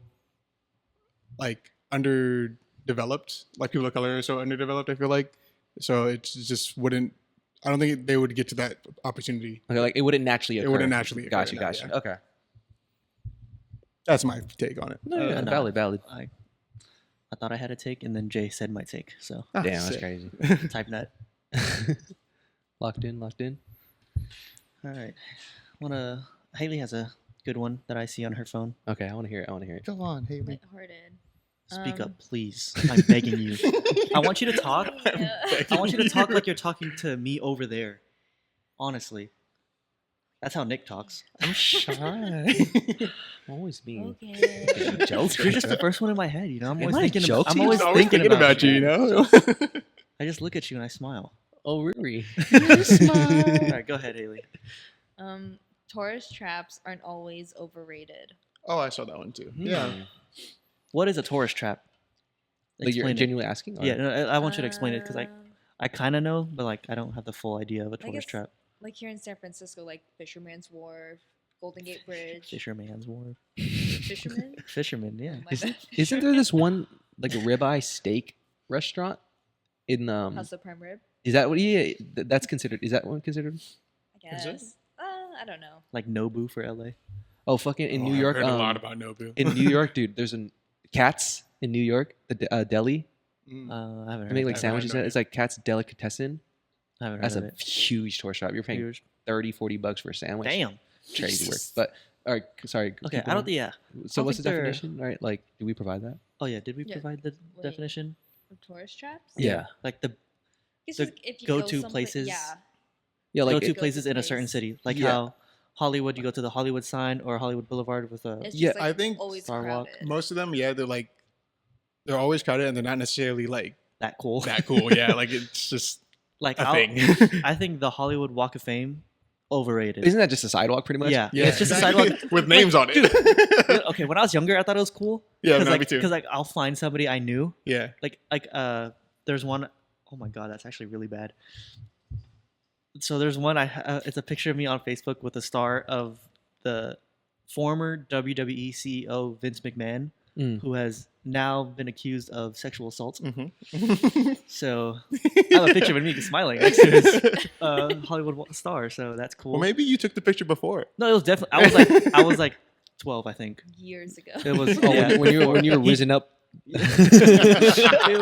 like underdeveloped, like people of color are so underdeveloped. I feel like so it just wouldn't. I don't think they would get to that opportunity. Okay, like it wouldn't naturally occur. It wouldn't naturally occur, Gotcha, no, gotcha. yeah. Okay. That's my take on it. No, yeah, no. valid. I I thought I had a take, and then Jay said my take. So Ah, Damn, that's sick. crazy. type nut. Locked in, locked in. All right. Haley has a good one that I see on her phone. Okay, I want to hear it. I want to hear it. Come on, Haley. Lighthearted. Speak up, please. I'm begging you. I want you to talk. Yeah. I want you to talk like you're talking to me over there. Honestly. That's how Nick talks. I'm shy. Always mean. Okay. Joke. You're just the first one in my head, you know. I'm Am always I thinking. joking? I'm always He's always thinking about you, you. you know? I just look at you and I smile. Oh, Riri. All right, go ahead, Haley. Tourist traps aren't always overrated. Oh, I saw that one too. Yeah. Hmm. What is a tourist trap? Like you're Explain it. genuinely asking? Or? Yeah, no, I want you to explain it because Um, I kind of know, but like I don't have the full idea of a I tourist guess- trap. Like here in San Francisco, like Fisherman's Wharf, Golden Gate Bridge. Fisherman's Wharf. Fisherman? Fisherman, yeah. Oh, my bad. Isn't there this one like a ribeye steak restaurant in House of Prime Rib, Is that what? Yeah, that's considered. Is that one considered? I Is it? guess. I don't know. Like Nobu for LA. Oh, fucking in New I've York. heard a lot about Nobu. in New York, dude. There's an Cats in New York, the deli. Mm. I haven't They heard make of like that. sandwiches. heard of It's like Cat's Delicatessen. I haven't heard That's of a it. huge tour shop. You're paying Huge. $30-$40 for a sandwich. Damn. Crazy work. Jesus. But all right, sorry. Okay, keep I don't going. think, yeah. So I what's the think they're- definition? Right, like, do we provide that? Oh, yeah. Did we Yeah. provide the Wait. definition? For tourist traps? Yeah. Like the It's The just if you go-to go someplace- places. Yeah. Yeah, like go-to it- places in a Go-to certain place. city. Like Yeah. how Hollywood, you go to the Hollywood sign or Hollywood Boulevard with a. It's Yeah, just like I think always Star Walk- crowded. Most of them, yeah, they're always crowded and they're not necessarily like That cool. that cool. Yeah, like it's just like a I'll- thing. I think the Hollywood Walk of Fame, overrated. isn't that just a sidewalk, pretty much? Yeah. yeah, It's just a exactly. sidewalk. with names on it. Okay, when I was younger, I thought it was cool. Yeah, Cause no, like, me too. Because like I'll find somebody I knew. Yeah, There's one oh my god, that's actually really bad. So there's one it's a picture of me on Facebook with a star of the former WWE CEO Vince McMahon, Mm. who has now been accused of sexual assault. mm-hmm. So I have a picture of me smiling next to his Hollywood star. So that's cool. Well, maybe you took the picture before. No, it was definitely. I was like 12, I think. Years ago. It was. Oh, yeah. when you were risen up. it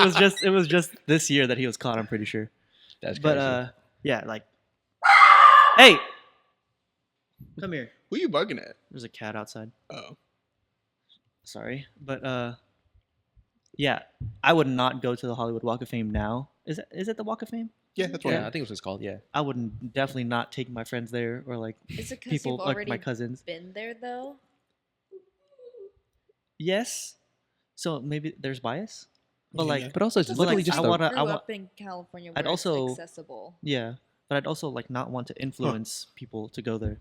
was just this year that he was caught. I'm pretty sure. That's But crazy. yeah, like, hey, come here. Who you bugging at? There's a cat outside. Oh, Sorry, but yeah, I would not go to the Hollywood Walk of Fame now. Is it the Walk of Fame? yeah, that's what. yeah, I think it was what it's called. Yeah. I would definitely not take my friends there or like Is it because people you've like already my cousins. been there though? Yes, so maybe there's bias, but Yeah. like But also, it's Just literally like, just I the- wanna- Grew up in California where I'd also- it's accessible. yeah, but I'd also like not want to influence people to go there.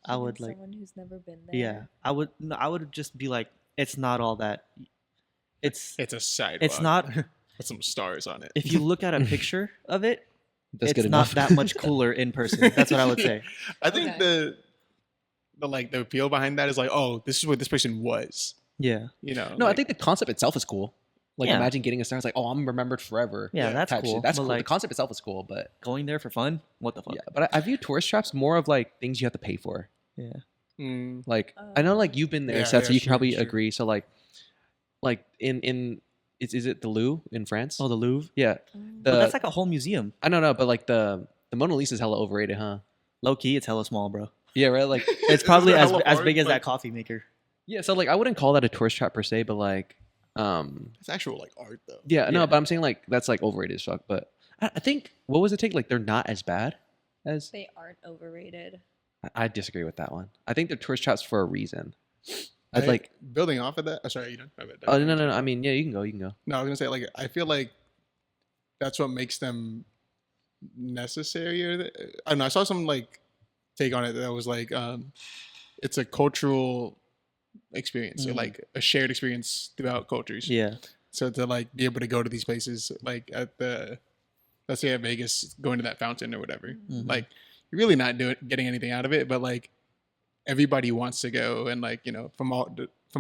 I Even would like someone who's never been there. yeah, I would just be like it's not all that. It's It's a sidewalk. it's not with some stars on it. if you look at a picture of it, that's it's good not enough. that much cooler in person. That's what I would say. I think Okay. the appeal behind that is like, oh, this is what this person was. Yeah, You know. No, I like- think the concept itself is cool. Like, Yeah. imagine getting a star. It's like, oh, I'm remembered forever. yeah, Yeah, that's type cool. shit. That's but cool. like The concept itself is cool, but going there for fun, what the fuck? yeah. But I view tourist traps more of like things you have to pay for. Yeah. Mm, Like, I know, like you've been there, Yeah, Seth, so yeah, you can sure, probably sure. agree. So like in is it the Louvre in France? Oh, the Louvre. Yeah, But The- that's like a whole museum. I don't know, but like the Mona Lisa is hella overrated, huh? Low key, it's hella small, bro. Yeah, right. Like, It's probably it as hella as hard? big as Like- that coffee maker. yeah. So like, I wouldn't call that a tourist trap per se, but like, it's actual like art though. yeah, no, Yeah. but I'm saying like that's like overrated as fuck. But I think what was it take? Like, they're not as bad as. They aren't overrated. I disagree with that one. I think they're tourist traps for a reason. I'd I- like. building off of that. Oh, sorry, you done? My bad. Oh no! I mean, yeah, you can go. You can go. No, I was gonna say like I feel like that's what makes them necessary. Or I don't know. I saw some like take on it that was like it's a cultural experience or Mhm. like a shared experience throughout cultures. Yeah. So to like be able to go to these places like at the let's say at Vegas, going to that fountain or whatever, Mhm. like you're really not getting anything out of it, but like everybody wants to go and like from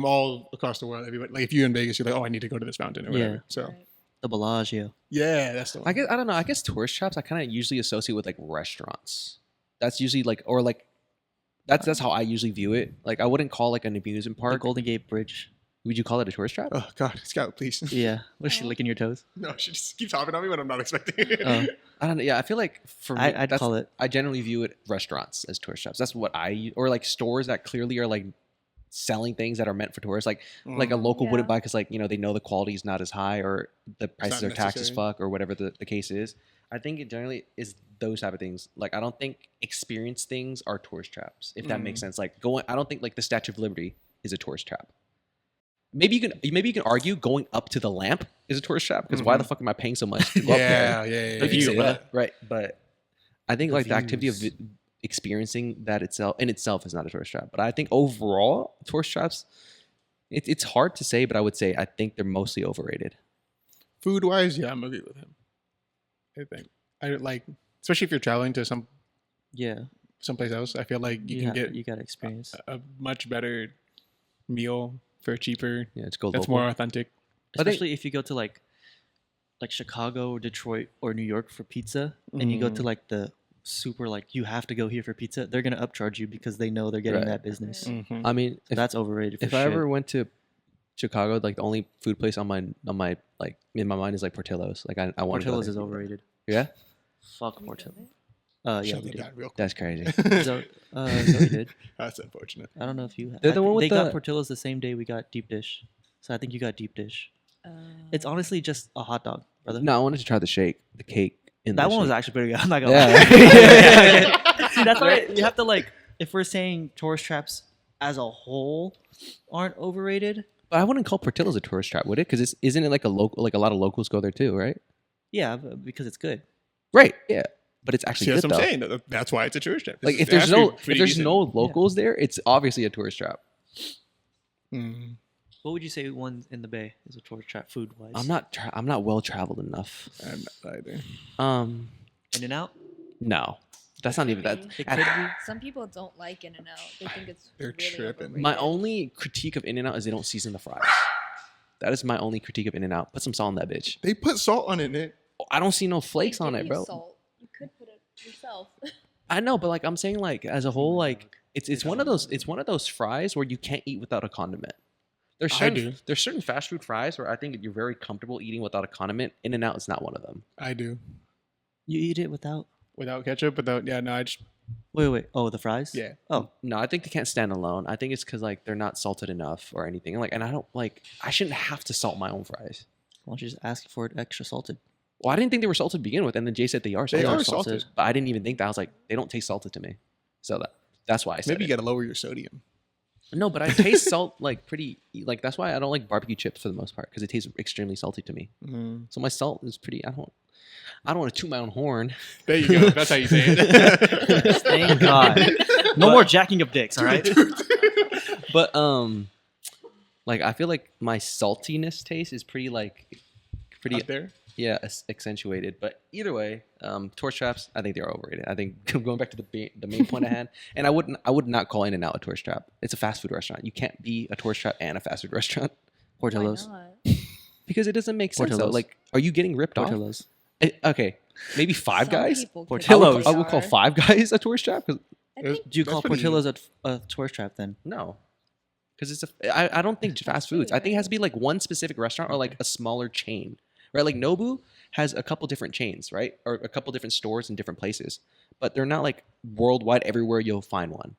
all across the world, everybody like if you're in Vegas, you're like, oh, I need to go to this fountain or whatever. Yeah. So Right. The Bellagio. yeah, that's the one. I don't know. I guess tourist traps I kind of usually associate with like restaurants. That's usually like that's how I usually view it. Like, I wouldn't call like an amusement The park. Golden Gate Bridge. Would you call it a tourist trap? Oh God, Scout, please. Yeah. Was she Oh. licking your toes? No, she just keeps hopping on me when I'm not expecting it. Oh. I don't know. Yeah, I feel like for me, I'd that's- call it. I generally view it restaurants as tourist traps. That's what or like stores that clearly are like selling things that are meant for tourists. Like a local wouldn't Yeah. buy because like they know the quality is not as high or the prices are not taxed as necessary. fuck or whatever the case is. I think it generally is those type of things. Like I don't think experience things are tourist traps. If that makes sense. Like I don't think like the Statue of Liberty is a tourist trap. Maybe you can argue going up to the lamp is a tourist trap because why the fuck am I paying so much to go up there? Yeah. Like, you view, say brother. that, right? But I think The like the activity of views. experiencing that itself is not a tourist trap. But I think overall tourist traps, it's hard to say, but I would say I think they're mostly overrated. Food wise, yeah, I'm agree with him. I think I like, especially if you're traveling to Yeah. someplace else. I feel like you can get you got experience. a much better meal for cheaper. Yeah, it's go That's local. more authentic. I think- Especially if you go to like Chicago or Detroit or New York for pizza, and you go to like the super like you have to go here for pizza, they're gonna upcharge you because they know they're getting Right. that business. Right. I mean, So that's overrated. For if shit. I ever went to Chicago, like the only food place on my like in my mind is like Portillo's. Like I want to go Portillo's there. is overrated. Yeah, Fuck You Portillo's. done it? Yeah, Shut we it did. down real quick. that's crazy. Zoe did. That's unfortunate. I don't know if you. They're the one with they got the- Portillo's the same day we got deep dish, so I think you got deep dish. Uh, It's honestly just a hot dog, brother. No, I wanted to try the shake, the cake. In That the one was shake. actually pretty good. I'm not gonna Yeah. lie. Yeah, see, that's why you have to like. If we're saying tourist traps as a whole aren't overrated, But I wouldn't call Portillo's a tourist trap, would it? Because isn't it like a local? Like a lot of locals go there too, right? yeah, because it's good. Right. Yeah. But it's actually See, that's good what I'm though. saying. That's why it's a tourist trap. Like It's- if it there's has to be no pretty decent. locals there, it's obviously a tourist trap. Mm. What would you say one in the Bay is a tourist trap food wise? I'm not well traveled enough. I'm not either. In and out. No, that's not even that. Maybe. It at- could be. Some people don't like In and Out. They think it's They're really tripping. overrated. My only critique of In-N-Out is they don't season the fries. That is my only critique of In-N-Out. Put some salt on that bitch. They put salt on it. I don't see no They flakes on give it, you bro. Salt. You could put it yourself. I know, but like I'm saying, like as a whole, like it's one of those fries where you can't eat without a condiment. There's I certain do. there's certain fast food fries where I think you're very comfortable eating without a condiment. In-N-Out is not one of them. I do. You eat it without. Without ketchup, without I just Wait. Oh, the fries. yeah. Oh, No, I think they can't stand alone. I think it's because like they're not salted enough or anything. Like, and I shouldn't have to salt my own fries. why don't you just ask for it extra salted? Well, I didn't think they were salted to begin with, and then Jay said they are They salted. are salted. But I didn't even think that. I was like, they don't taste salted to me. So that's why I said Maybe you it. got to lower your sodium. No, but I taste salt like pretty. Like that's why I don't like barbecue chips for the most part because it tastes extremely salty to me. Mm. So my salt is pretty. I don't want to toot my own horn. There you go. That's how you say it. Thank God. No more jacking of dicks. All right. But like I feel like my saltiness taste is pretty Out there. yeah accentuated. But either way, tourist traps I think they're overrated. I think going back to the main point I had, and I would not call In-N-Out a tourist trap. It's a fast food restaurant. You can't be a tourist trap and a fast food restaurant Portillo's. Why not? because it doesn't make sense. Though. Portillo's. Like, are you getting ripped off? Portillo's. Okay, maybe Five Some Guys. people could Portillo's. say I would call are. Five Guys a tourist trap. 'Cause I think Do you That's call pretty- Portillo's a tourist trap then? no, because it's I don't think fast foods. I think it has to be like one specific restaurant or like a smaller chain, right? Like Nobu has a couple different chains, right, or a couple different stores in different places, but they're not like worldwide everywhere you'll find one,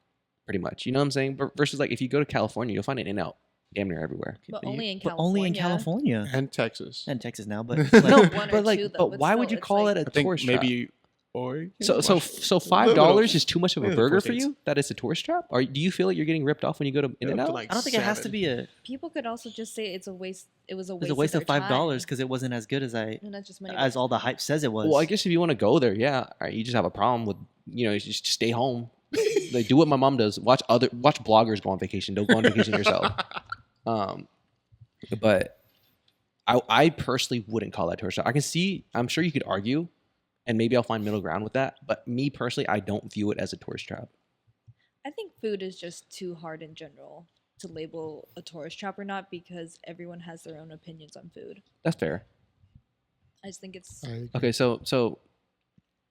pretty much. You know what I'm saying? But versus like if you go to California, you'll find an In-N-Out damn near everywhere. but But only in but California. only in California And Texas. and Texas now. But No, like, One or but like, two, though, but but why would still, you it's call like- it I a think tourist trap? maybe Oregon. So Washington. $5 Little- is too much of a yeah, burger four for states. you? That is a tourist trap? Or do you feel like you're getting ripped off when you go to In-N-Out? like I don't think it has to 7. be a. People could also just say it's a waste. It was a waste. It's a waste of their $5 time. because it wasn't as good as And that's just money. as all the hype says it was. Well, I guess if you want to go there, yeah. All right, you just have a problem with, you just stay home. Like do what my mom does. Watch bloggers go on vacation. Don't go on vacation yourself. But I personally wouldn't call that tourist trap. I'm sure you could argue, and maybe I'll find middle ground with that. But me personally, I don't view it as a tourist trap. I think food is just too hard in general to label a tourist trap or not because everyone has their own opinions on food. That's fair. I just think it's Okay, so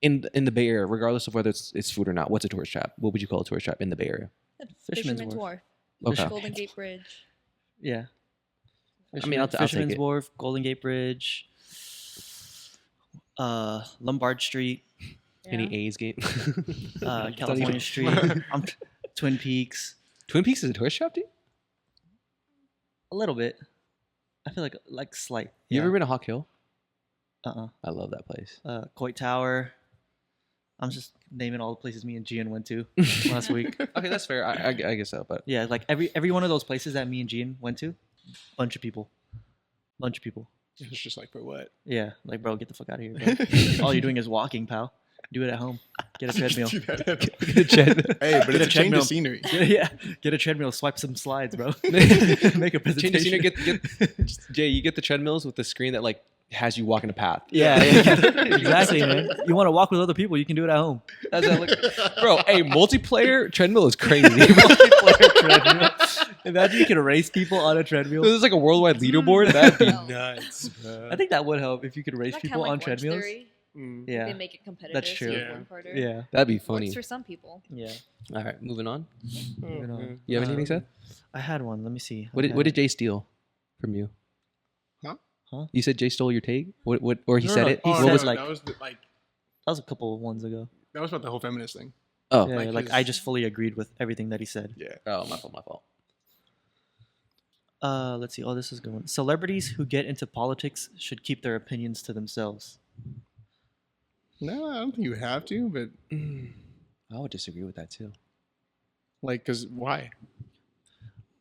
in the Bay Area, regardless of whether it's food or not, what's a tourist trap? What would you call a tourist trap in the Bay Area? Fisherman's Fisherman's Wharf. Wharf, Okay. Golden Gate Bridge. yeah. I mean, I'll take Fisherman's it. Wharf, Golden Gate Bridge, Lombard Street, Any Yeah. A's game? California Street, Twin Peaks. Twin Peaks is a tourist trap, dude. A little bit. I feel like slight. You ever been to Hawk Hill? Uh-uh. I love that place. Coit Tower. I'm just naming all the places me and Gian went to last week. Okay, that's fair. I guess so, but Yeah, like every one of those places that me and Gian went to, bunch of people. It's just like, for what? Yeah, like, bro, get the fuck out of here, bro. All you're doing is walking, pal. Do it at home. Get a treadmill. Do that. get a treadmill. Hey, but Get it's a a change treadmill. of scenery. Yeah, get a treadmill. Swipe some slides, bro. Make a presentation. Change the scenery. Get Jay. You get the treadmills with the screen that like has you walking a path. Yeah, exactly, man. You want to walk with other people, you can do it at home. That's how, like, bro. A multiplayer treadmill is crazy. Multiplayer treadmill. Imagine you can race people on a treadmill. This is like a worldwide leaderboard. That'd be No. nuts, bro. I think that would help if you could race Is that people kinda on like Orange treadmills. Theory? Mm. Yeah, They make it competitive. true. So you Yeah. work harder. yeah, That'd be funny. Works for some people. yeah. All right, moving on. Moving on. You have anything, Seth? I had one. Let me see. What did Jay steal from you? Huh? You said Jay stole your take? What? Or he No, said no, it? he What said was like- that was like That was a couple of ones ago. that was about the whole feminist thing. Oh, Yeah, like like his- I just fully agreed with everything that he said. Yeah. oh, my fault. My fault. Let's see. Oh, this is a good one. Celebrities who get into politics should keep their opinions to themselves. No, I don't think you have to, but I would disagree with that too. like, cause why?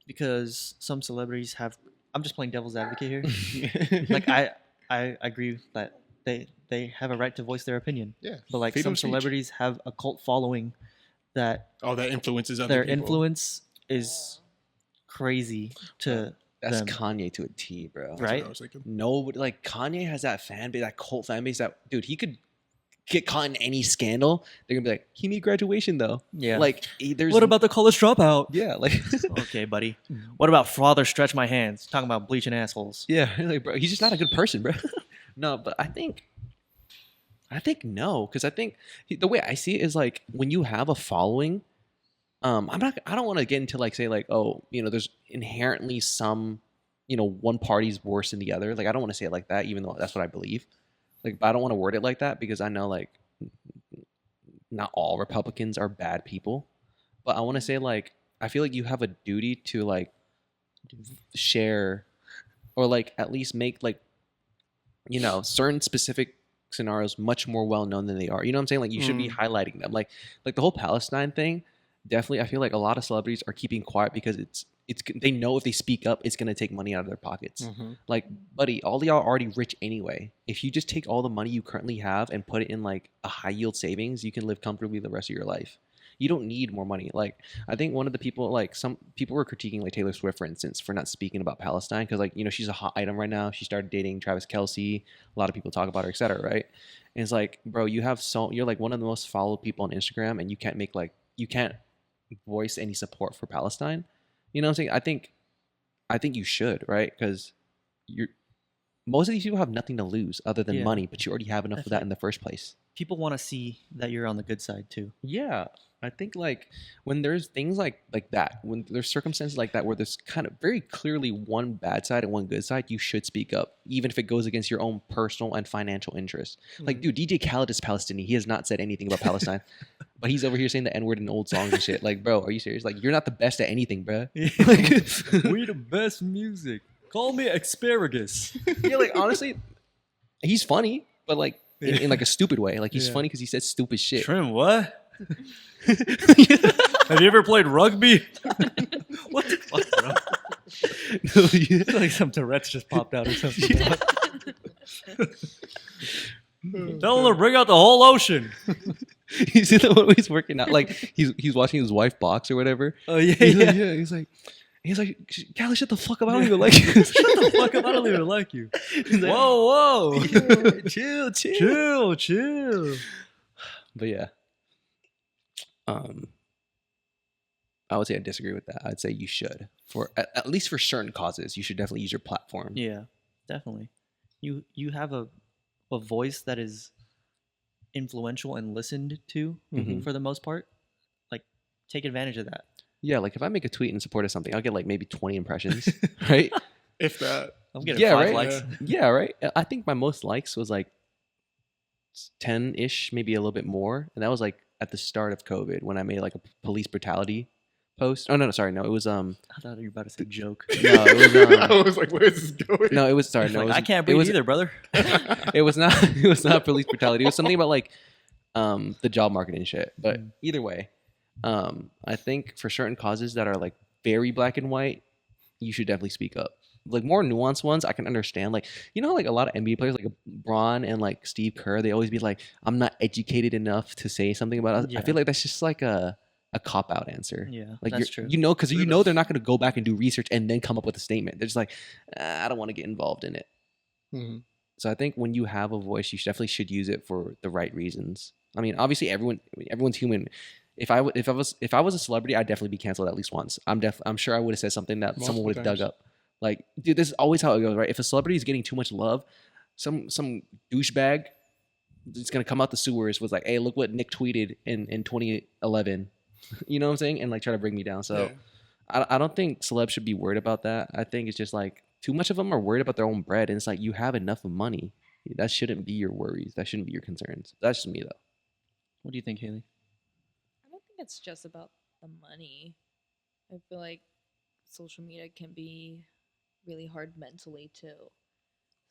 Because some celebrities have. I'm just playing devil's advocate here. Like I agree that they have a right to voice their opinion, Yeah. but like Freedom some of speech. celebrities have a cult following that Oh, that influences other their people. influence is crazy to That's them. Kanye to a T, bro. That's what right? I was thinking. Nobody like Kanye has that fan base, that cult fan base. That dude, he could get caught in any scandal. They're gonna be like, he need graduation though. Yeah. Like, there's What about the college dropout? yeah, like Okay, buddy. What about father stretch my hands? Talking about bleaching assholes. yeah, like bro, he's just not a good person, bro. No, but I think no, because I think the way I see it is like when you have a following. I don't want to get into like say like, oh, there's inherently some, one party's worse than the other. Like, I don't want to say it like that, even though that's what I believe. Like, but I don't want to word it like that because I know like not all Republicans are bad people. But I want to say like, I feel like you have a duty to like share or like at least make like, certain specific scenarios much more well known than they are. You know what I'm saying? Like, you should be highlighting them. Like the whole Palestine thing. Definitely, I feel like a lot of celebrities are keeping quiet because it's they know if they speak up, it's gonna take money out of their pockets. Mhm. Like, buddy, all y'all are already rich anyway. If you just take all the money you currently have and put it in like a high yield savings, you can live comfortably the rest of your life. You don't need more money. Like, I think one of the people, like some people were critiquing like Taylor Swift, for instance, for not speaking about Palestine because like she's a hot item right now. She started dating Travis Kelce. A lot of people talk about her, etc. Right? And it's like, bro, you're like one of the most followed people on Instagram, and you can't voice any support for Palestine. You know what I'm saying? I think you should, right? Because most of these people have nothing to lose other than Yeah. money, but you already have enough I of that think- in the first place. People want to see that you're on the good side too. Yeah. I think like when there's things like that, when there's circumstances like that where there's kind of very clearly one bad side and one good side, you should speak up, even if it goes against your own personal and financial interests. Like, dude, DJ Khaled is Palestinian. He has not said anything about Palestine, but he's over here saying the N-word in old songs and shit. Like, bro, are you serious? Like, you're not the best at anything, bro. We the best music. Call me asparagus. Yeah, like honestly, he's funny, but like in like a stupid way. Like he's Yeah. funny because he says stupid shit. Trim, what? Have you ever played rugby? What the fuck, bro? No, yeah. Like some Tourette's just popped out or something. Tell him to bring out the whole ocean. He's in the one where he's working out, like he's watching his wife box or whatever. Oh yeah, He's yeah. like, yeah. He's like, Callie, shut the fuck up. I don't even like you. Shut the fuck up! I don't even like you. He's like, Whoa, whoa, chill. chill. But yeah, I would say I disagree with that. I'd say you should, for at least for certain causes, you should definitely use your platform. Yeah, definitely. You have a voice that is influential and listened to Mhm. for the most part. Like, take advantage of that. Yeah, like if I make a tweet in support of something, I'll get like maybe 20 impressions, right? If that. I'm getting Yeah, 5 right? likes. Yeah, right. I think my most likes was like 10-ish, maybe a little bit more, and that was like at the start of COVID when I made like a police brutality post. Oh no, sorry, no, it was I thought you were about to say joke. no, it was I was like, where is this going? no, it was sorry, It's no, like, it was, I can't it breathe was either, brother. it was not police brutality. It was something about like the job market and shit. But either way, I think for certain causes that are like very black and white, you should definitely speak up. Like more nuanced ones, I can understand. Like how like a lot of NBA players, like Bron and like Steve Kerr, they always be like, "I'm not educated enough to say something about it." Yeah. I feel like that's just like a cop out answer. Yeah, Like that's true. because they're not going to go back and do research and then come up with a statement. They're just like, I don't want to get involved in it. Mm-hmm. So I think when you have a voice, you definitely should use it for the right reasons. I mean, obviously everyone's human. If I was a celebrity, I'd definitely be canceled at least once. I'm sure I would have said something that Multiple someone would have dug times. up. Like, dude, this is always how it goes, right? If a celebrity is getting too much love, some douchebag is gonna come out the sewers was like, hey, look what Nick tweeted in 2011. You know what I'm saying? And like try to bring me down. So I don't think celebs should be worried about that. I think it's just like too much of them are worried about their own bread, and it's like you have enough of money. That shouldn't be your worries. That shouldn't be your concerns. That's just me though. What do you think, Haley? I don't think it's just about the money. I feel like social media can be really hard mentally too.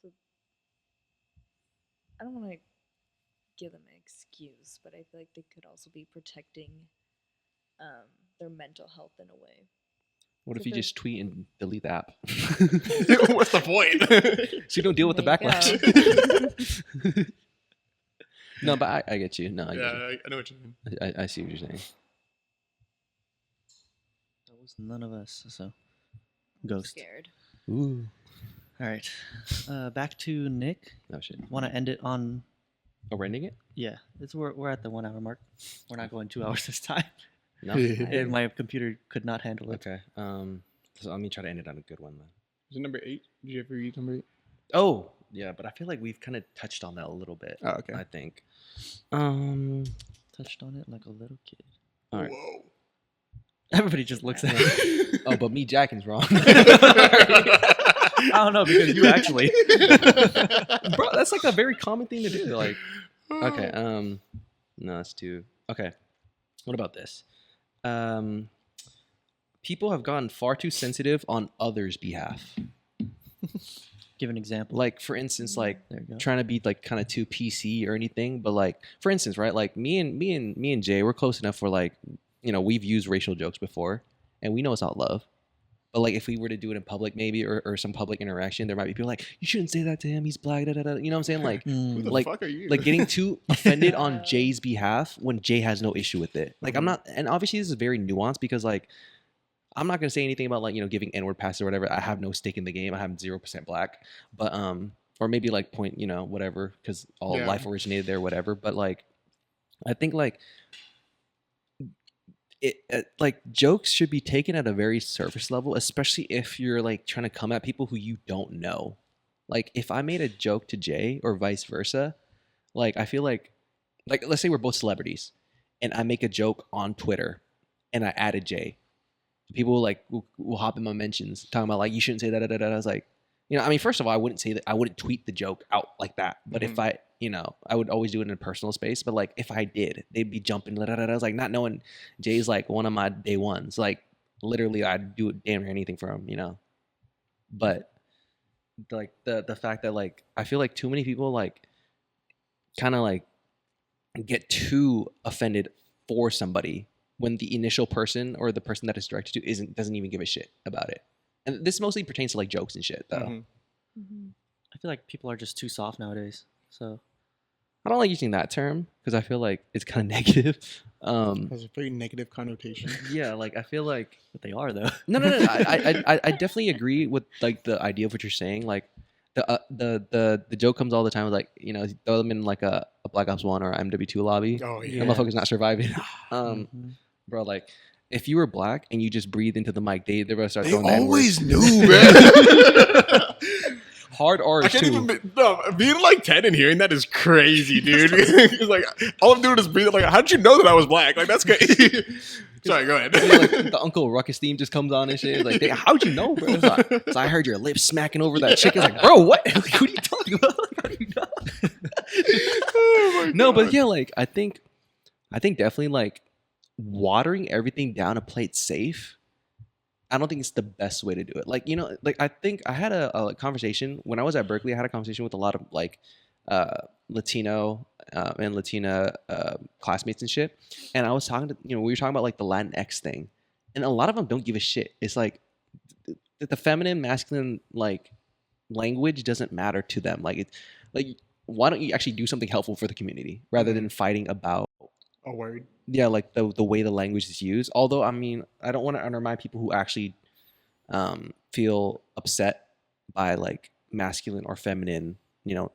So I don't want to give them an excuse, but I feel like they could also be protecting their mental health in a way. What if So you there's- just tweet and delete the app? What's the point? So you don't deal with the There you backlash. No, but I get you. No, I get Yeah, I know what you mean. you. I see what you're saying. That was none of us. So I'm Ghost. scared. Ooh. all right, back to Nick. No shit. Want to end it on? Oh, we're ending it? Yeah, we're at the 1 hour mark. We're not going 2 hours this time. No. And my computer could not handle it. Okay. So let me try to end it on a good one then. Is it number 8? Did you ever read number 8? Oh, yeah, but I feel like we've kind of touched on that a little bit. Oh, okay. I think. Touched on it like a little kid. All right. Whoa. Everybody just looks at it. Oh, but me jacking's wrong. I don't know because you actually. Bro, that's like a very common thing to do. Like, okay, no, that's too. Okay, what about this? People have gotten far too sensitive on others' behalf. Give an example. Like, for instance, like There you go. trying to be like kind of too PC or anything, but like, for instance, right? Like me and Jay, we're close enough where like, we've used racial jokes before, and we know it's not love. But like, if we were to do it in public, maybe, or some public interaction, there might be people like, you shouldn't say that to him. He's black. Da, da, da. You know what I'm saying? Like, Who the like- fuck are you? like getting too offended on Yeah. Jay's behalf when Jay has no issue with it. Like I'm not, and obviously this is very nuanced because like I'm not gonna say anything about like giving N-word passes or whatever. I have no stake in the game. I have 0% black, but or maybe like point whatever because all Yeah. life originated there, whatever. But like I think like it like jokes should be taken at a very surface level, especially if you're like trying to come at people who you don't know. Like if I made a joke to Jay or vice versa, like I feel like let's say we're both celebrities and I make a joke on Twitter and I added Jay. People will hop in my mentions talking about like you shouldn't say that. I was like, I mean, first of all, I wouldn't say that. I wouldn't tweet the joke out like that. But if I, I would always do it in a personal space. But like if I did, they'd be jumping. I was like not knowing Jay's like one of my day ones. Like literally, I'd do damn near anything for him. But like the fact that like I feel like too many people like kind of like get too offended for somebody when the initial person or the person that it's directed to doesn't even give a shit about it. And this mostly pertains to like jokes and shit though. Mhm. Mm-hmm. I feel like people are just too soft nowadays. So I don't like using that term because I feel like it's kind of negative. Has a very negative connotation. Yeah, like I feel like but they are though. no. I definitely agree with like the idea of what you're saying. Like the joke comes all the time with like throw them in like a Black Ops 1 or MW2 lobby. Oh The yeah. motherfucker's not surviving. Mhm. Bro, like if you were black and you just breathed into the mic, they're gonna start They throwing that always word. knew, man. Hard R's I can't too. even being like 10 and hearing that is crazy, dude. It's like all I'm doing is breathing. Like, how did you know that I was black? Like that's crazy. Sorry, go ahead. Yeah, like the Uncle Ruckus theme just comes on and shit. It's like, how'd you know, bro? It's like, so I heard your lips smacking over that chick. It's like, bro, what? Like, what are you talking about? Like, how do you know? Oh my No, but God. yeah, like I think definitely like watering everything down to play it safe. I don't think it's the best way to do it. Like, you know, like I think I had a conversation when I was at Berkeley. I had a conversation with a lot of like Latino and Latina classmates and shit. And I was talking to, you know, we were talking about like the Latinx thing, and a lot of them don't give a shit. It's like the feminine, masculine like language doesn't matter to them. Like it's like, why don't you actually do something helpful for the community rather than fighting about A word. yeah, like the way the language is used. Although I mean, I don't want to undermine people who actually feel upset by like masculine or feminine, you know,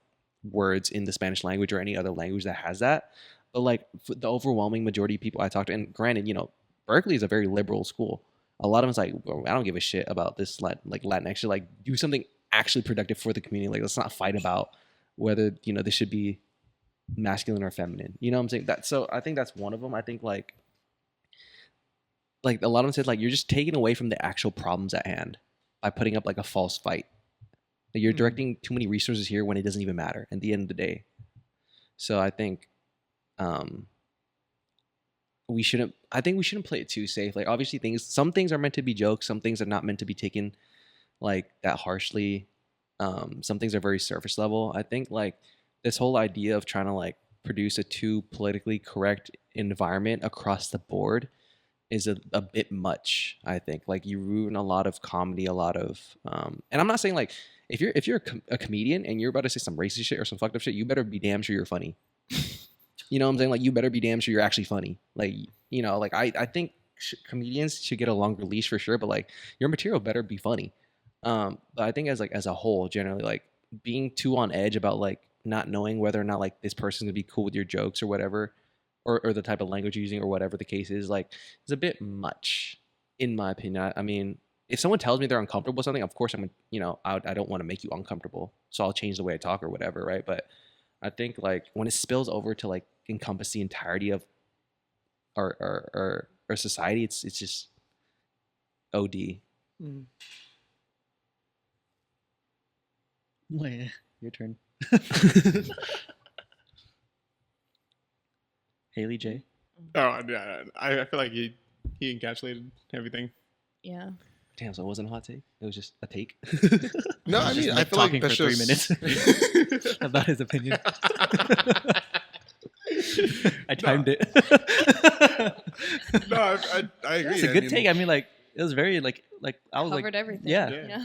words in the Spanish language or any other language that has that. But like the overwhelming majority of people I talk to, and granted, you know, Berkeley is a very liberal school. A lot of them's like, well, I don't give a shit about this like Latinx shit. Like, do something actually productive for the community. Like, let's not fight about whether, you know, this should be masculine or feminine. You know what I'm saying? That, so I think that's one of them. I think like a lot of them said like you're just taking away from the actual problems at hand by putting up like a false fight. Like, you're directing too many resources here when it doesn't even matter at the end of the day. So I think we shouldn't play it too safe. Like, obviously some things are meant to be jokes, some things are not meant to be taken like that harshly. Some things are very surface level. I think like this whole idea of trying to like produce a too politically correct environment across the board is a bit much. I think like you ruin a lot of comedy, a lot of and I'm not saying like if you're a comedian and you're about to say some racist shit or some fucked up shit, you better be damn sure you're funny. You know what I'm saying? Like, you better be damn sure you're actually funny. Like, you know, like I think comedians should get a longer leash for sure, but like your material better be funny. But I think as a whole, generally, like being too on edge about like not knowing whether or not like this person's gonna be cool with your jokes or whatever, or the type of language you're using or whatever the case is, like it's a bit much, in my opinion. I mean, if someone tells me they're uncomfortable with something, of course I'm, you know, I don't want to make you uncomfortable, so I'll change the way I talk or whatever, right? But I think like when it spills over to like encompass the entirety of our society, it's just OD. Wait, your turn. Haley J. Oh, yeah. I feel like he encapsulated everything. Yeah. Damn, so it wasn't a hot take. It was just a take. No, I Just mean, I like feel like talking for that's 3 just minutes about his opinion. I timed it. No, I agree. It's a good take. I mean, like it was very like I was Covered like, everything. yeah. Yeah.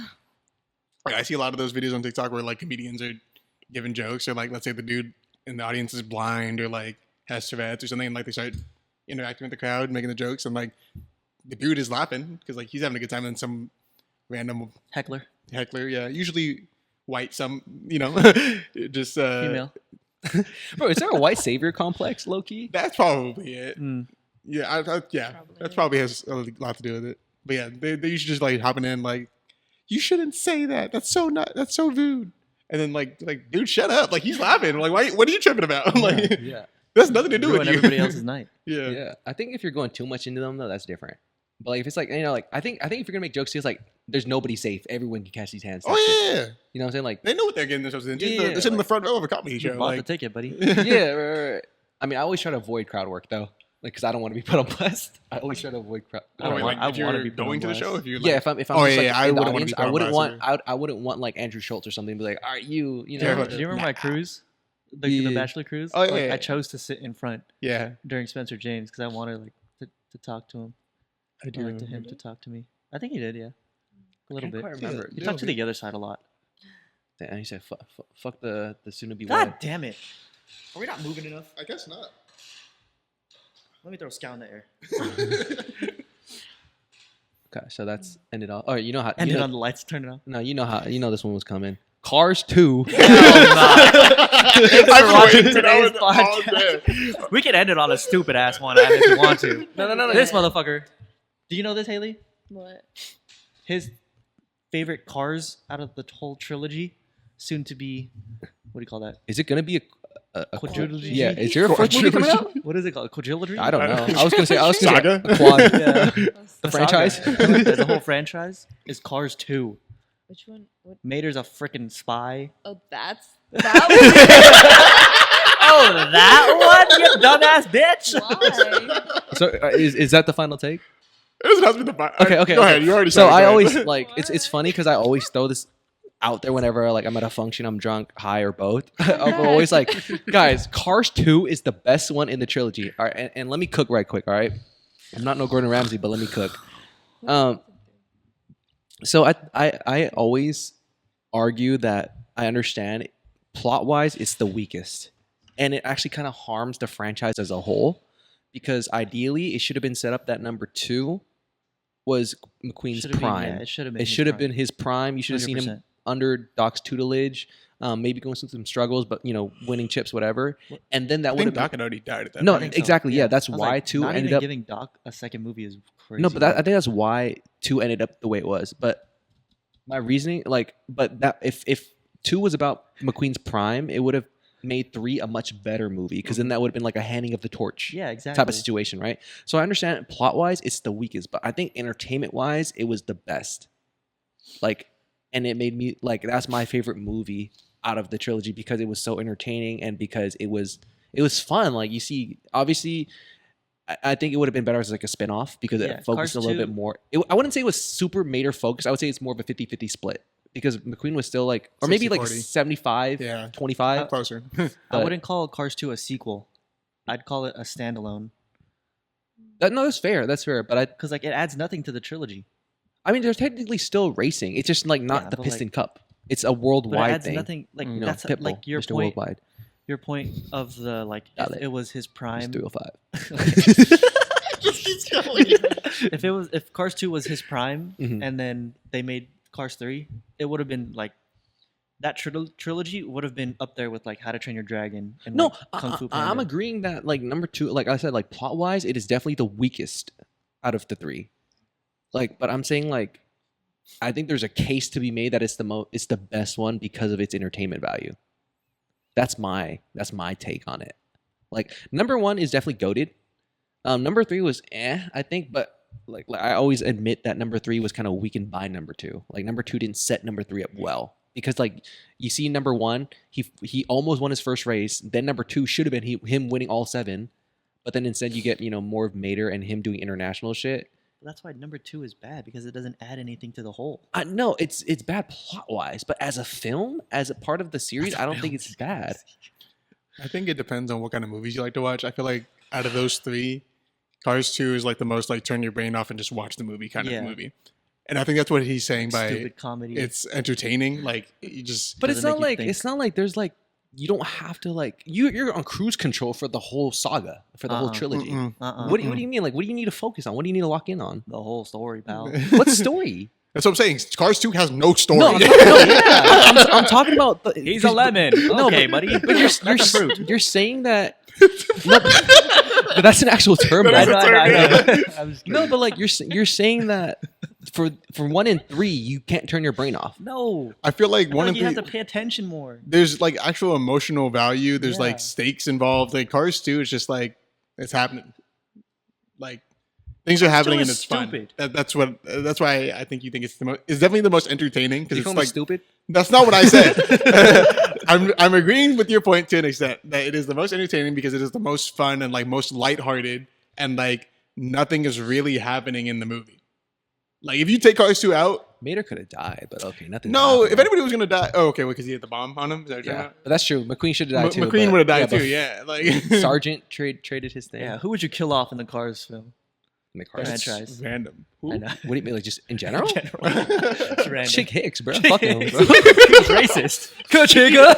Like, I see a lot of those videos on TikTok where like comedians are giving jokes, or like let's say the dude in the audience is blind or like has Tourette's or something, and like they start interacting with the crowd, making the jokes, and like the dude is laughing because like he's having a good time, and some random heckler, heckler, usually white, some just female. Bro, is there a white savior complex, low key? That's probably it. Yeah, yeah, Probably. that probably has a lot to do with it. But yeah, they usually just like hopping in like, you shouldn't say that. That's so rude. And then like dude, shut up. Like, he's laughing. Like, why? What are you tripping about? Like, Yeah. that's nothing to do with Ruin you. everybody else's night. Yeah. Yeah. I think if you're going too much into them though, that's different. But like if it's like, you know, like I think if you're gonna make jokes, it's like there's nobody safe. Everyone can catch these hands. Oh yeah. You know what I'm saying? Like, They know what they're getting themselves into. Yeah, They're sitting in the like- front row of a comedy You show. bought the Like, ticket, buddy. yeah, right. I mean, I always try to avoid crowd work though, like because I don't want to be put on blast. I always try to avoid crowd. I don't wait, want- like, I if you're wanna be put going on to the blast. show. If you're like, Yeah, if I'm Oh, just yeah, like yeah, I in the wouldn't wanna audience, be put on I wouldn't blast want I wouldn't want like Andrew Schultz or something to be like, all right, you know. Yeah, Do you remember my cruise? The Yeah. Bachelor cruise? Oh, yeah, Like, yeah. I chose to sit in front yeah, during Spencer James because I wanted like to talk to him. I I like to him to talk to me. I think he did, yeah. A little can't bit. quite remember. He Yeah, talked to okay. the other side a lot. And he said, "Fuck the soon-to-be God wed." damn it! Are we not moving enough? I guess not. Let me throw Scout in the air. Okay, so that's ended off. Oh, you know how? And you then know, on the lights, turn it on. no, you know how? You know this one was coming. Cars 2. Thanks for watching waiting. today's That was all podcast. We can end it on a stupid ass one if you want to. No. This motherfucker. Do you know this, Haley? What? His favorite cars out of the whole trilogy, soon to be, what do you call that? Is it gonna be a Quadrilogy? Yeah, is there a fourth movie coming out? What is it called? Quadrilogy? I don't know. I was gonna say Saga? a quad. Yeah. The franchise? The whole franchise is Cars 2. Which one? What? Mater's a freaking spy. Oh, that Oh, that one? You dumbass bitch! Why? So is that the final take? It doesn't have to be the final. Okay. Go ahead. You already said So it. Go I ahead. always like it's What? funny because I always throw this out there whenever like I'm at a function, I'm drunk, high, or both. I'm always like, guys, Cars 2 is the best one in the trilogy. All right, and let me cook right quick. All right, I'm not no Gordon Ramsay, but let me cook. So I always argue that I understand plot wise it's the weakest, and it actually kind of harms the franchise as a whole because ideally it should have been set up that number 2 was McQueen's prime. It should have been. It should have been his prime. You should have seen him 100%. under Doc's tutelage, maybe going through some struggles, but winning chips, whatever. And then that I would think have Doc had already died at that no, point. think so. exactly. Yeah, that's I was why like, 2 not ended even up. giving Doc a second movie is crazy. No, but I think that's why 2 ended up the way it was. But my reasoning, but that if 2 was about McQueen's prime, it would have made 3 a much better movie because then that would have been like a handing of the torch. yeah, exactly. Type of situation, right? So I understand plot wise, it's the weakest, but I think entertainment wise, it was the best. And it made me that's my favorite movie out of the trilogy because it was so entertaining and because it was fun. Like you see, obviously, I think it would have been better as like a spinoff because Yeah, it focused Cars a little 2 bit more. I wouldn't say it was super Mater focused. I would say it's more of a 50-50 split because McQueen was still or maybe 60-40. 75, Yeah. 25. Closer. I but- wouldn't call Cars 2 a sequel. I'd call it a standalone No, that's fair. That's fair. But because it adds nothing to the trilogy. I mean, they're technically still racing. It's just not Yeah, the but, Piston Cup. It's a But it worldwide adds thing. nothing. That's Pitbull, like your Mr. point. Worldwide. Your point of the if Dale. it was his It's prime. 305. If Cars 2 was his prime Mhm. and then they made Cars 3, it would have been that trilogy would have been up there with How to Train Your Dragon and No, Kung Fu I'm Panda. agreeing that number 2, like I said, plot wise, it is definitely the weakest out of the 3. But I'm saying I think there's a case to be made that it's the best one because of its entertainment value. That's my take on it. Number 1 is definitely goated. Number 3 was I think, but I always admit that number 3 was kind of weakened by number 2. Number 2 didn't set number 3 up well because you see number 1, he almost won his first race. Then number 2 should have been him winning all 7, but then instead you get more of Mater and him doing international shit. That's why number 2 is bad because it doesn't add anything to the whole. No, it's bad plot wise, but as a film, as a part of the series, I don't think it's bad. I think it depends on what kind of movies you like to watch. I feel like out of those 3, Cars 2 is the most turn your brain off and just watch the movie kind Yeah. of movie. And I think that's what he's saying by Stupid comedy. it's entertaining. You just But it's Doesn't not make you think. it's not there's you don't have to you're on cruise control for the whole saga, for the whole Uh-uh. trilogy. Mm-mm. What do you mean? What do you need to focus on? What do you need to lock in on? the whole story, pal. What story? That's what I'm saying. Cars 2 has no story. No, I'm talking about the, He's a lemon. No, Okay, but- buddy. But you're saying that. No, but that's an actual term. That bro. is a term, yeah. I'm just No, kidding. but you're saying that for 1 and 3 you can't turn your brain off. No. I feel like I feel one like of you have the to pay attention more. there's actual emotional value. There's Yeah. stakes involved. Cars 2 is just it's happening. Things are happening is and it's fun. stupid. That's why I think you think it's it's definitely the most entertaining because You it's call me stupid? that's not what I said. I'm agreeing with your point to an extent that it is the most entertaining because it is the most fun and most lighthearted and nothing is really happening in the movie. If you take Cars 2 out, Mater could have died, but okay, nothing. no, if happened. anybody was gonna die, oh okay, because he had the bomb on him. Is that what you're Yeah, talking but that's true. McQueen should have about? died too. McQueen but- would have died but too. Yeah, Sergeant traded his thing. Yeah. Who would you kill off in the Cars film? in the car. That's It's franchise. random. I know. What do you mean, just in general? It's random. Chick Hicks, bro. Fuck him, He's bro. racist. Kachigga.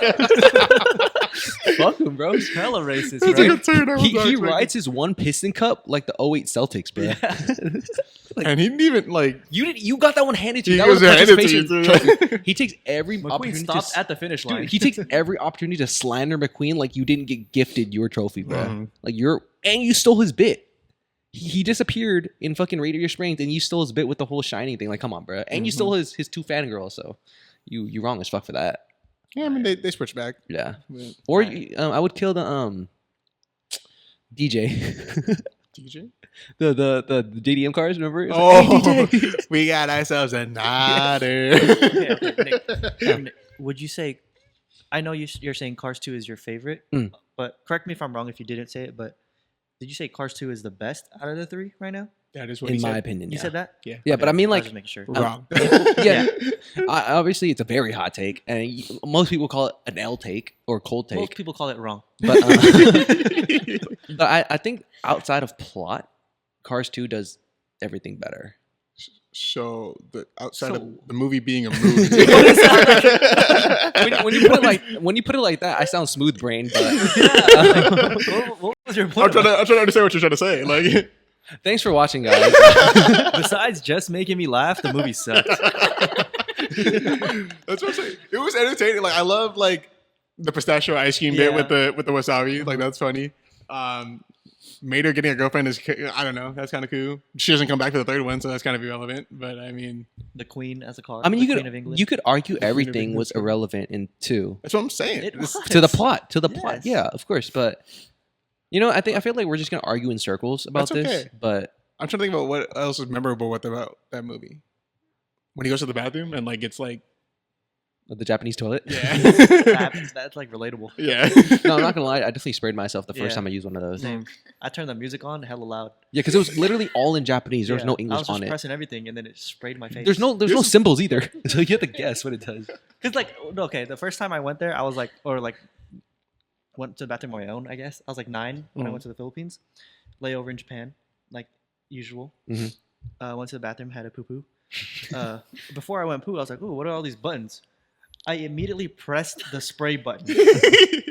Fuck him, bro. He's hella racist, That's a bro. good turn. I was not He expecting. rides his one piston cup like the 08 Celtics, bro. Yeah. And he didn't even You got that one handed to you. He That was a was handed to you, participation too. trophy. He takes every McQueen opportunity stopped at the finish line. Dude, he takes every opportunity to slander McQueen like you didn't get gifted your trophy, bro. Mhm. And you stole his bit. He disappeared in fucking Radiator Springs, and you stole his bit with the whole shining thing. Come on, bro. And you stole his 2 fangirls, so you wrong as fuck for that. Yeah, I mean they switch back. Yeah. But Or Right. I would kill the DJ. DJ. the JDM cars, remember? It was Oh, like, hey, DJ. we got ourselves a nodder. Okay, Nick, would you say? I know you're saying Cars 2 is your favorite, Mm. but correct me if I'm wrong if you didn't say it. But did you say Cars 2 is the best out of the three right now? That is what In he my said. opinion, You yeah. said that? Yeah. Yeah, but I mean, I like, was just making sure. Wrong. yeah. Obviously, it's a very hot take, and most people call it an L take or cold Most take. people call it wrong. But, but I think outside of plot, Cars 2 does everything better. So the outside So- of the movie being a movie. When you put it like that, I sound smooth brain, but What was your I'm point? trying to understand what you're trying to say. Like, thanks for watching, guys. Besides just making me laugh, the movie sucked. that's what I'm saying. It was entertaining. Like I love like the pistachio ice cream bit Yeah. with the wasabi. Like that's funny. Mater getting a girlfriend is I don't know. That's kind of cool. She doesn't come back for the third one, so that's kind of irrelevant. But I mean, The Queen as a car. I mean, the Queen of you England. could argue Queen of everything England, was too. irrelevant in 2 that's what I'm saying. It This- was. to the plot. Yes. Yeah, of course, but. I feel like we're just gonna argue in circles about That's this, okay. but I'm trying to think about what else is memorable about that movie. When he goes to the bathroom and like gets like the Japanese toilet. yeah That's like relatable. yeah. No, I'm not gonna lie. I definitely sprayed myself the first Yeah. time I used one of those. Same. I turned the music on hella loud. Yeah, because it was literally all in Japanese. There was Yeah. no I English was just on it. pressing everything, and then it sprayed my face. There's no symbols either, so you have to guess what it does. Because like okay, the first time I went there, I was like, or like went to the bathroom on my own. I guess I was like 9 when I Mhm. went to the Philippines, layover in Japan, like usual. Mhm. Went to the bathroom, had a poo poo. Before I went poo, I was like, "Ooh, what are all these buttons?" I immediately pressed the spray button,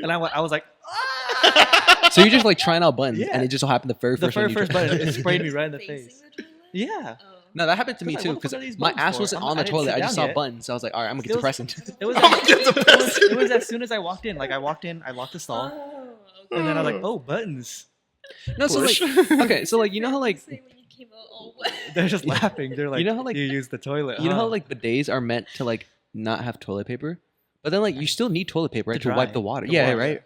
and I was like, "Ah!" So you're just like trying out buttons, Yeah. and it just so happened the very The first one. very you first tried. button, it sprayed me right in the Facing face. the toilet? Yeah. Oh. No, that happened to me Like, too what the fuck because are these my buttons ass for? wasn't I'm- on I the didn't toilet. sit I just down saw yet. buttons. So I was like, all right, I'm gonna get It was- depressant. It was, I'm as, gonna get depressed. it was as soon as I walked in. Like I walked in, I locked the stall, Oh, and then I was like, "Oh, buttons." No, so like, okay, so like, you know how like, Say when you came out all wet. They're just laughing. They're like, know how, like- you use the toilet. you know how huh?" like bidets are meant to like not have toilet paper, but then like you still need toilet paper right, To to wipe dry the water. the Yeah, water. right.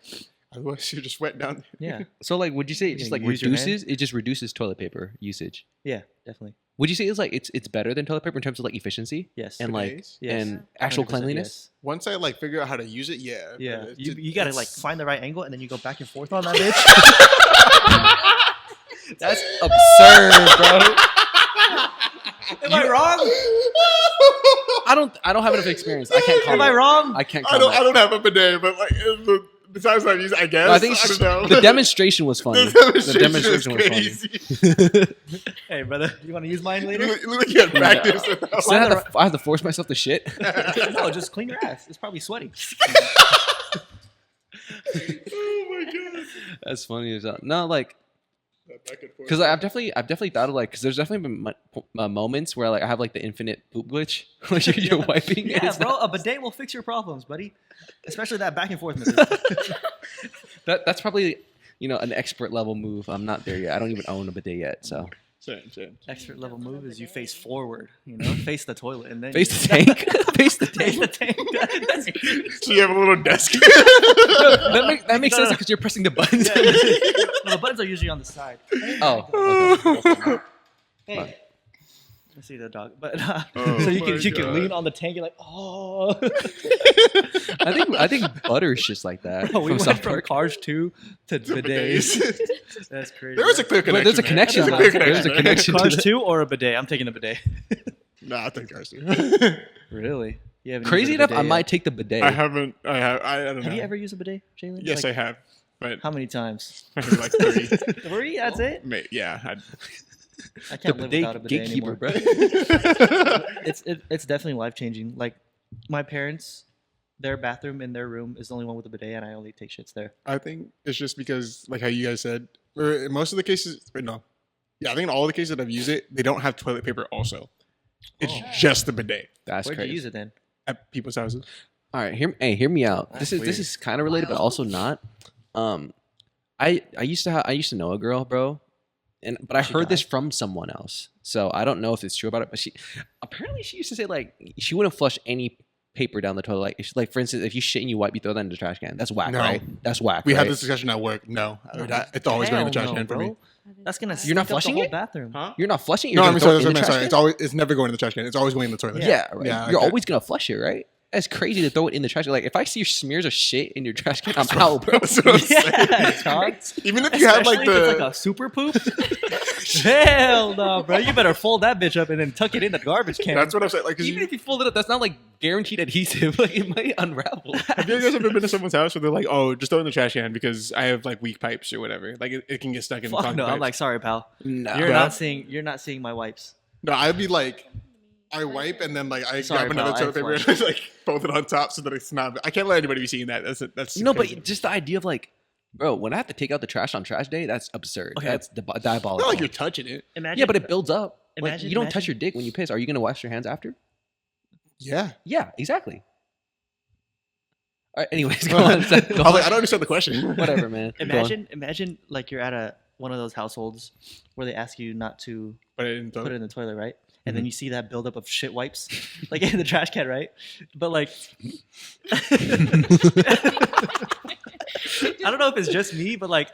Otherwise, you just wet down. Yeah, So like, would you say it just Yeah, like use your hand. reduces? It just reduces toilet paper usage. yeah, definitely. Would you say it's like it's better than toilet paper in terms of like efficiency Yes. and like Bidets? Yes. and actual 100% cleanliness? Once I like figure out how to use it, yeah. but Yeah, it's- you gotta like it's- find the right angle, and then you go back and forth on that bitch. That's absurd, bro. Am I wrong? I don't have enough experience. I can't comment. Am I wrong? I can't I comment. don't have a bidet, but like besides that, use I guess. No, I think it's I just, don't know. the demonstration was funny. The demonstration was funny. Hey, brother, you want to use mine later? You look like you had practice. with that So I one. have to force myself to shit. No, just clean your ass. It's probably sweaty. Oh my god. That's funny as hell. No, like Back and forth. because I've definitely thought of like because there's definitely been moments where like I have like the infinite poop glitch. Like you're wiping. and Yeah, it's bro, not- a bidet will fix your problems, buddy. Especially that back and forth method. that's probably an expert level move. I'm not there yet. I don't even own a bidet yet. So Same. Expert level move is you face forward, face the toilet, and then face the tank. Face the Face tank. the tank. So you have a little desk. That makes No, sense no. because you're pressing the buttons. Yeah. No, the buttons are usually on the side. Oh. Hey. I see the dog, but Oh so you my can God. lean on the tank. You're like, oh. I think butter's just like that. Bro, we from went South from Park. Cars 2 to bidets. That's crazy. There was a clear But connection. there's a there. connection. There's a though. clear There's a connection. connection. to Cars that. 2 or a bidet? I'm taking the bidet. Nah, I think ours do. Really? You haven't Crazy used a enough, bidet I yet? might take the bidet. I haven't. I don't know. Have you ever used a bidet, Jalen? Yes, Like, I have. But How many times? maybe like 30. 3? That's it? Yeah. I the can't live bidet without a bidet gatekeeper, anymore. bro. It's definitely life changing. Like my parents, their bathroom in their room is the only one with a bidet, and I only take shits there. I think it's just because, like how you guys said, or in most of the cases, or no. Yeah, I think in all the cases that I've used it, they don't have toilet paper also. It's Oh. just the bidet That's Where'd crazy. you use it then? at people's houses. All right, hear me out. That's This weird. is kind of related, but also not. I used to know a girl, bro, but I She heard this died? from someone else, so I don't know if it's true about it. But she used to say like she wouldn't flush any paper down the toilet. Like for instance, if you shit and you wipe, you throw that in the trash can. That's whack, No. right? That's whack. We right? had this discussion at work. No, it's always going in the trash Hell no, can for me. bro. That's gonna You're not stink up flushing the whole it? bathroom. Huh? You're not flushing. No, You're I mean, gonna throw it sorry, in the trash can? it's never going in the trash can. It's always going in the toilet. Yeah, right. Yeah, You're okay. always gonna flush it, right? It's crazy to throw it in the trash can. Like if I see smears of shit in your trash can, I'm out, bro. That's what I'm saying. Yeah, dog. Even if you have like Especially if it's the like a super poop. Hell no, bro. You better fold that bitch up and then tuck it in the garbage can. that's what I'm saying. Like, 'cause Even if you fold it up, that's not like guaranteed adhesive. Like it might unravel. have you guys ever been to someone's house where they're like, "Oh, just throw it in the trash can because I have like weak pipes or whatever. Like it can get stuck in." Fuck clogged no. I'm pipes." like, sorry, pal. No. You're Bro. not seeing my wipes. No, I'd be like, I wipe and then like I Sorry, grab another pal, I toilet paper and flushed. like fold it on top so that it's not. I can't let anybody be seeing that. That's No, crazy. but just the idea of like, bro, when I have to take out the trash on trash day, that's absurd. Okay. That's It's diabolical. not like you're touching it. Imagine. Yeah, but it builds up. Like, Imagine- you don't touch imagine- your dick when you piss. Are you gonna wash your hands after? Yeah. Yeah, exactly. All right, anyways, go on. I was like, I don't understand the question. Whatever, man. Go on. Imagine like you're at one of those households where they ask you not to But I didn't put it in the toilet, right? And Mm-hmm. then you see that buildup of shit wipes, like in the trash can, right? But like, I don't know if it's just me, but like,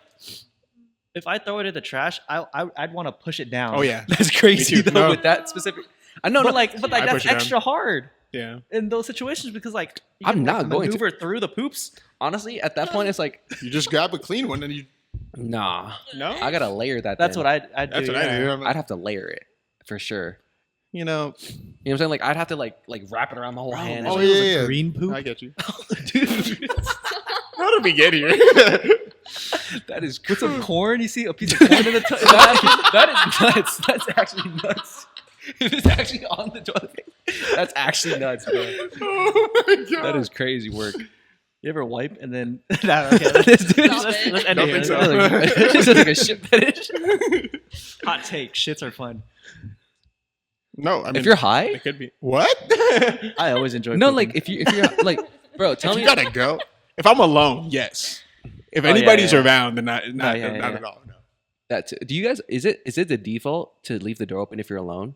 if I throw it in the trash, I'd want to push it down. Oh yeah. That's crazy Me too. though. No. With that specific, I know, But like I that's push it down. extra hard Yeah. in those situations because like you I'm can, not going to. maneuver through the poops. honestly, at that point, it's like, You just grab a clean one and you. nah, No. I gotta layer that. That's then. what I'd do. That's what I yeah. do. I'm like, I'd have to layer it for sure. you know. You know what I'm saying? Like I'd have to like wrap it around the whole hand. Oh, Imagine it was yeah, a yeah. green poop. I get you. Dude, How did we get here? that is With some crazy. corn, you see a piece of corn in the toilet. That is nuts. That's actually nuts. If it's actually on the toilet, that's actually nuts, bro. Oh my god. That is crazy work. You ever wipe and then? Nah, okay, let's end Don't it think here. so. It's just like a shit fetish. Hot take: shits are fun. No, I mean, If you're high, it could be. What? I always enjoy. no, pooping. like if you're like, bro, tell If me. you gotta go. If I'm alone, yes. If Oh, yeah, anybody's yeah. around, then not yeah, yeah. at all. No. That do you guys? Is it the default to leave the door open if you're alone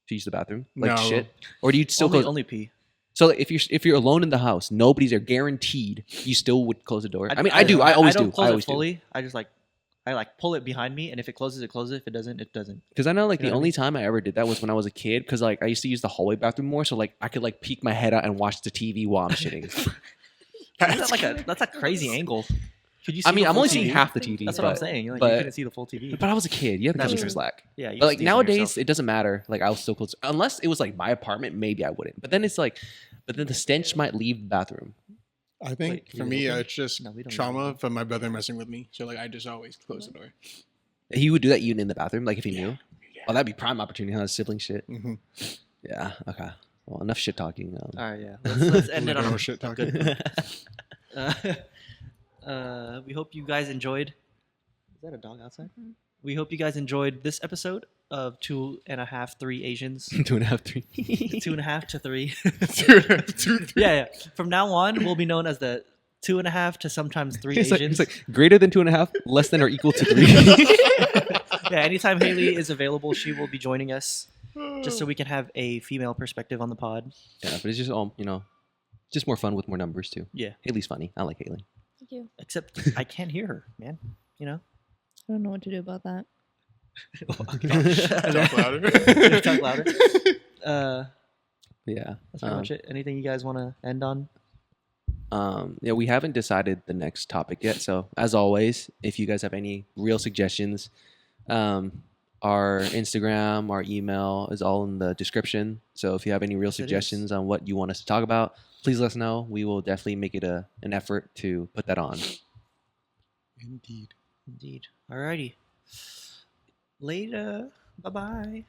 to use the bathroom, like No. shit, or do you still only, close? only pee. So like, if you're alone in the house, nobody's there, guaranteed, you still would close the door. I mean, I do. I always don't do. close I always it fully. I just like, I like pull it behind me, and if it closes, it closes. If it doesn't, it doesn't. Because I know like You know the what I only time I ever did that was when I was a kid. Because like I used to use the hallway bathroom more, so like I could like peek my head out and watch the TV while I'm shitting. That's a crazy angle. Could you? See I mean, the I'm full only TV? seeing half the TV. That's what I'm saying. Like, but- you couldn't see the full TV. But I was a kid. You have to That's cut me some true. slack. Yeah, you But like sneeze on nowadays, yourself. it doesn't matter. Like I'll still close unless it was like my apartment. Maybe I wouldn't. But then it's like, but then the stench might leave the bathroom. I think Wait, for you me, open? it's just No, we don't trauma from my brother messing with me. So like, I just always close the door. He would do that even in the bathroom, like if he Yeah. knew. Oh, that'd be prime opportunity, huh? Sibling shit. Mm-hmm. Yeah. Okay. Well, enough shit talking. All right, yeah. Let's end it on No a shit a talking. good. We hope you guys enjoyed. Is that a dog outside? We hope you guys enjoyed this episode of 2.5, 3 Asians. 2.5, 3. 2.5 to 3. Two, Yeah. From now on, we'll be known as the 2.5 to sometimes 3 It's Asians. like greater than 2.5, less than or equal to 3. Yeah, anytime Haley is available, she will be joining us just so we can have a female perspective on the pod. Yeah, but it's just just more fun with more numbers too. Yeah. Haley's funny. I like Haley. Thank you. Except I can't hear her, man. You know? I don't know what to do about that. Talk louder. Talk louder. Yeah. That's pretty much it. Anything you guys want to end on? Yeah, we haven't decided the next topic yet. So as always, if you guys have any real suggestions, our Instagram, our email is all in the description. So if you have any real Yes, it is. suggestions on what you want us to talk about, please let us know. We will definitely make it an effort to put that on. Indeed. Indeed. Alrighty. Later. Bye-bye.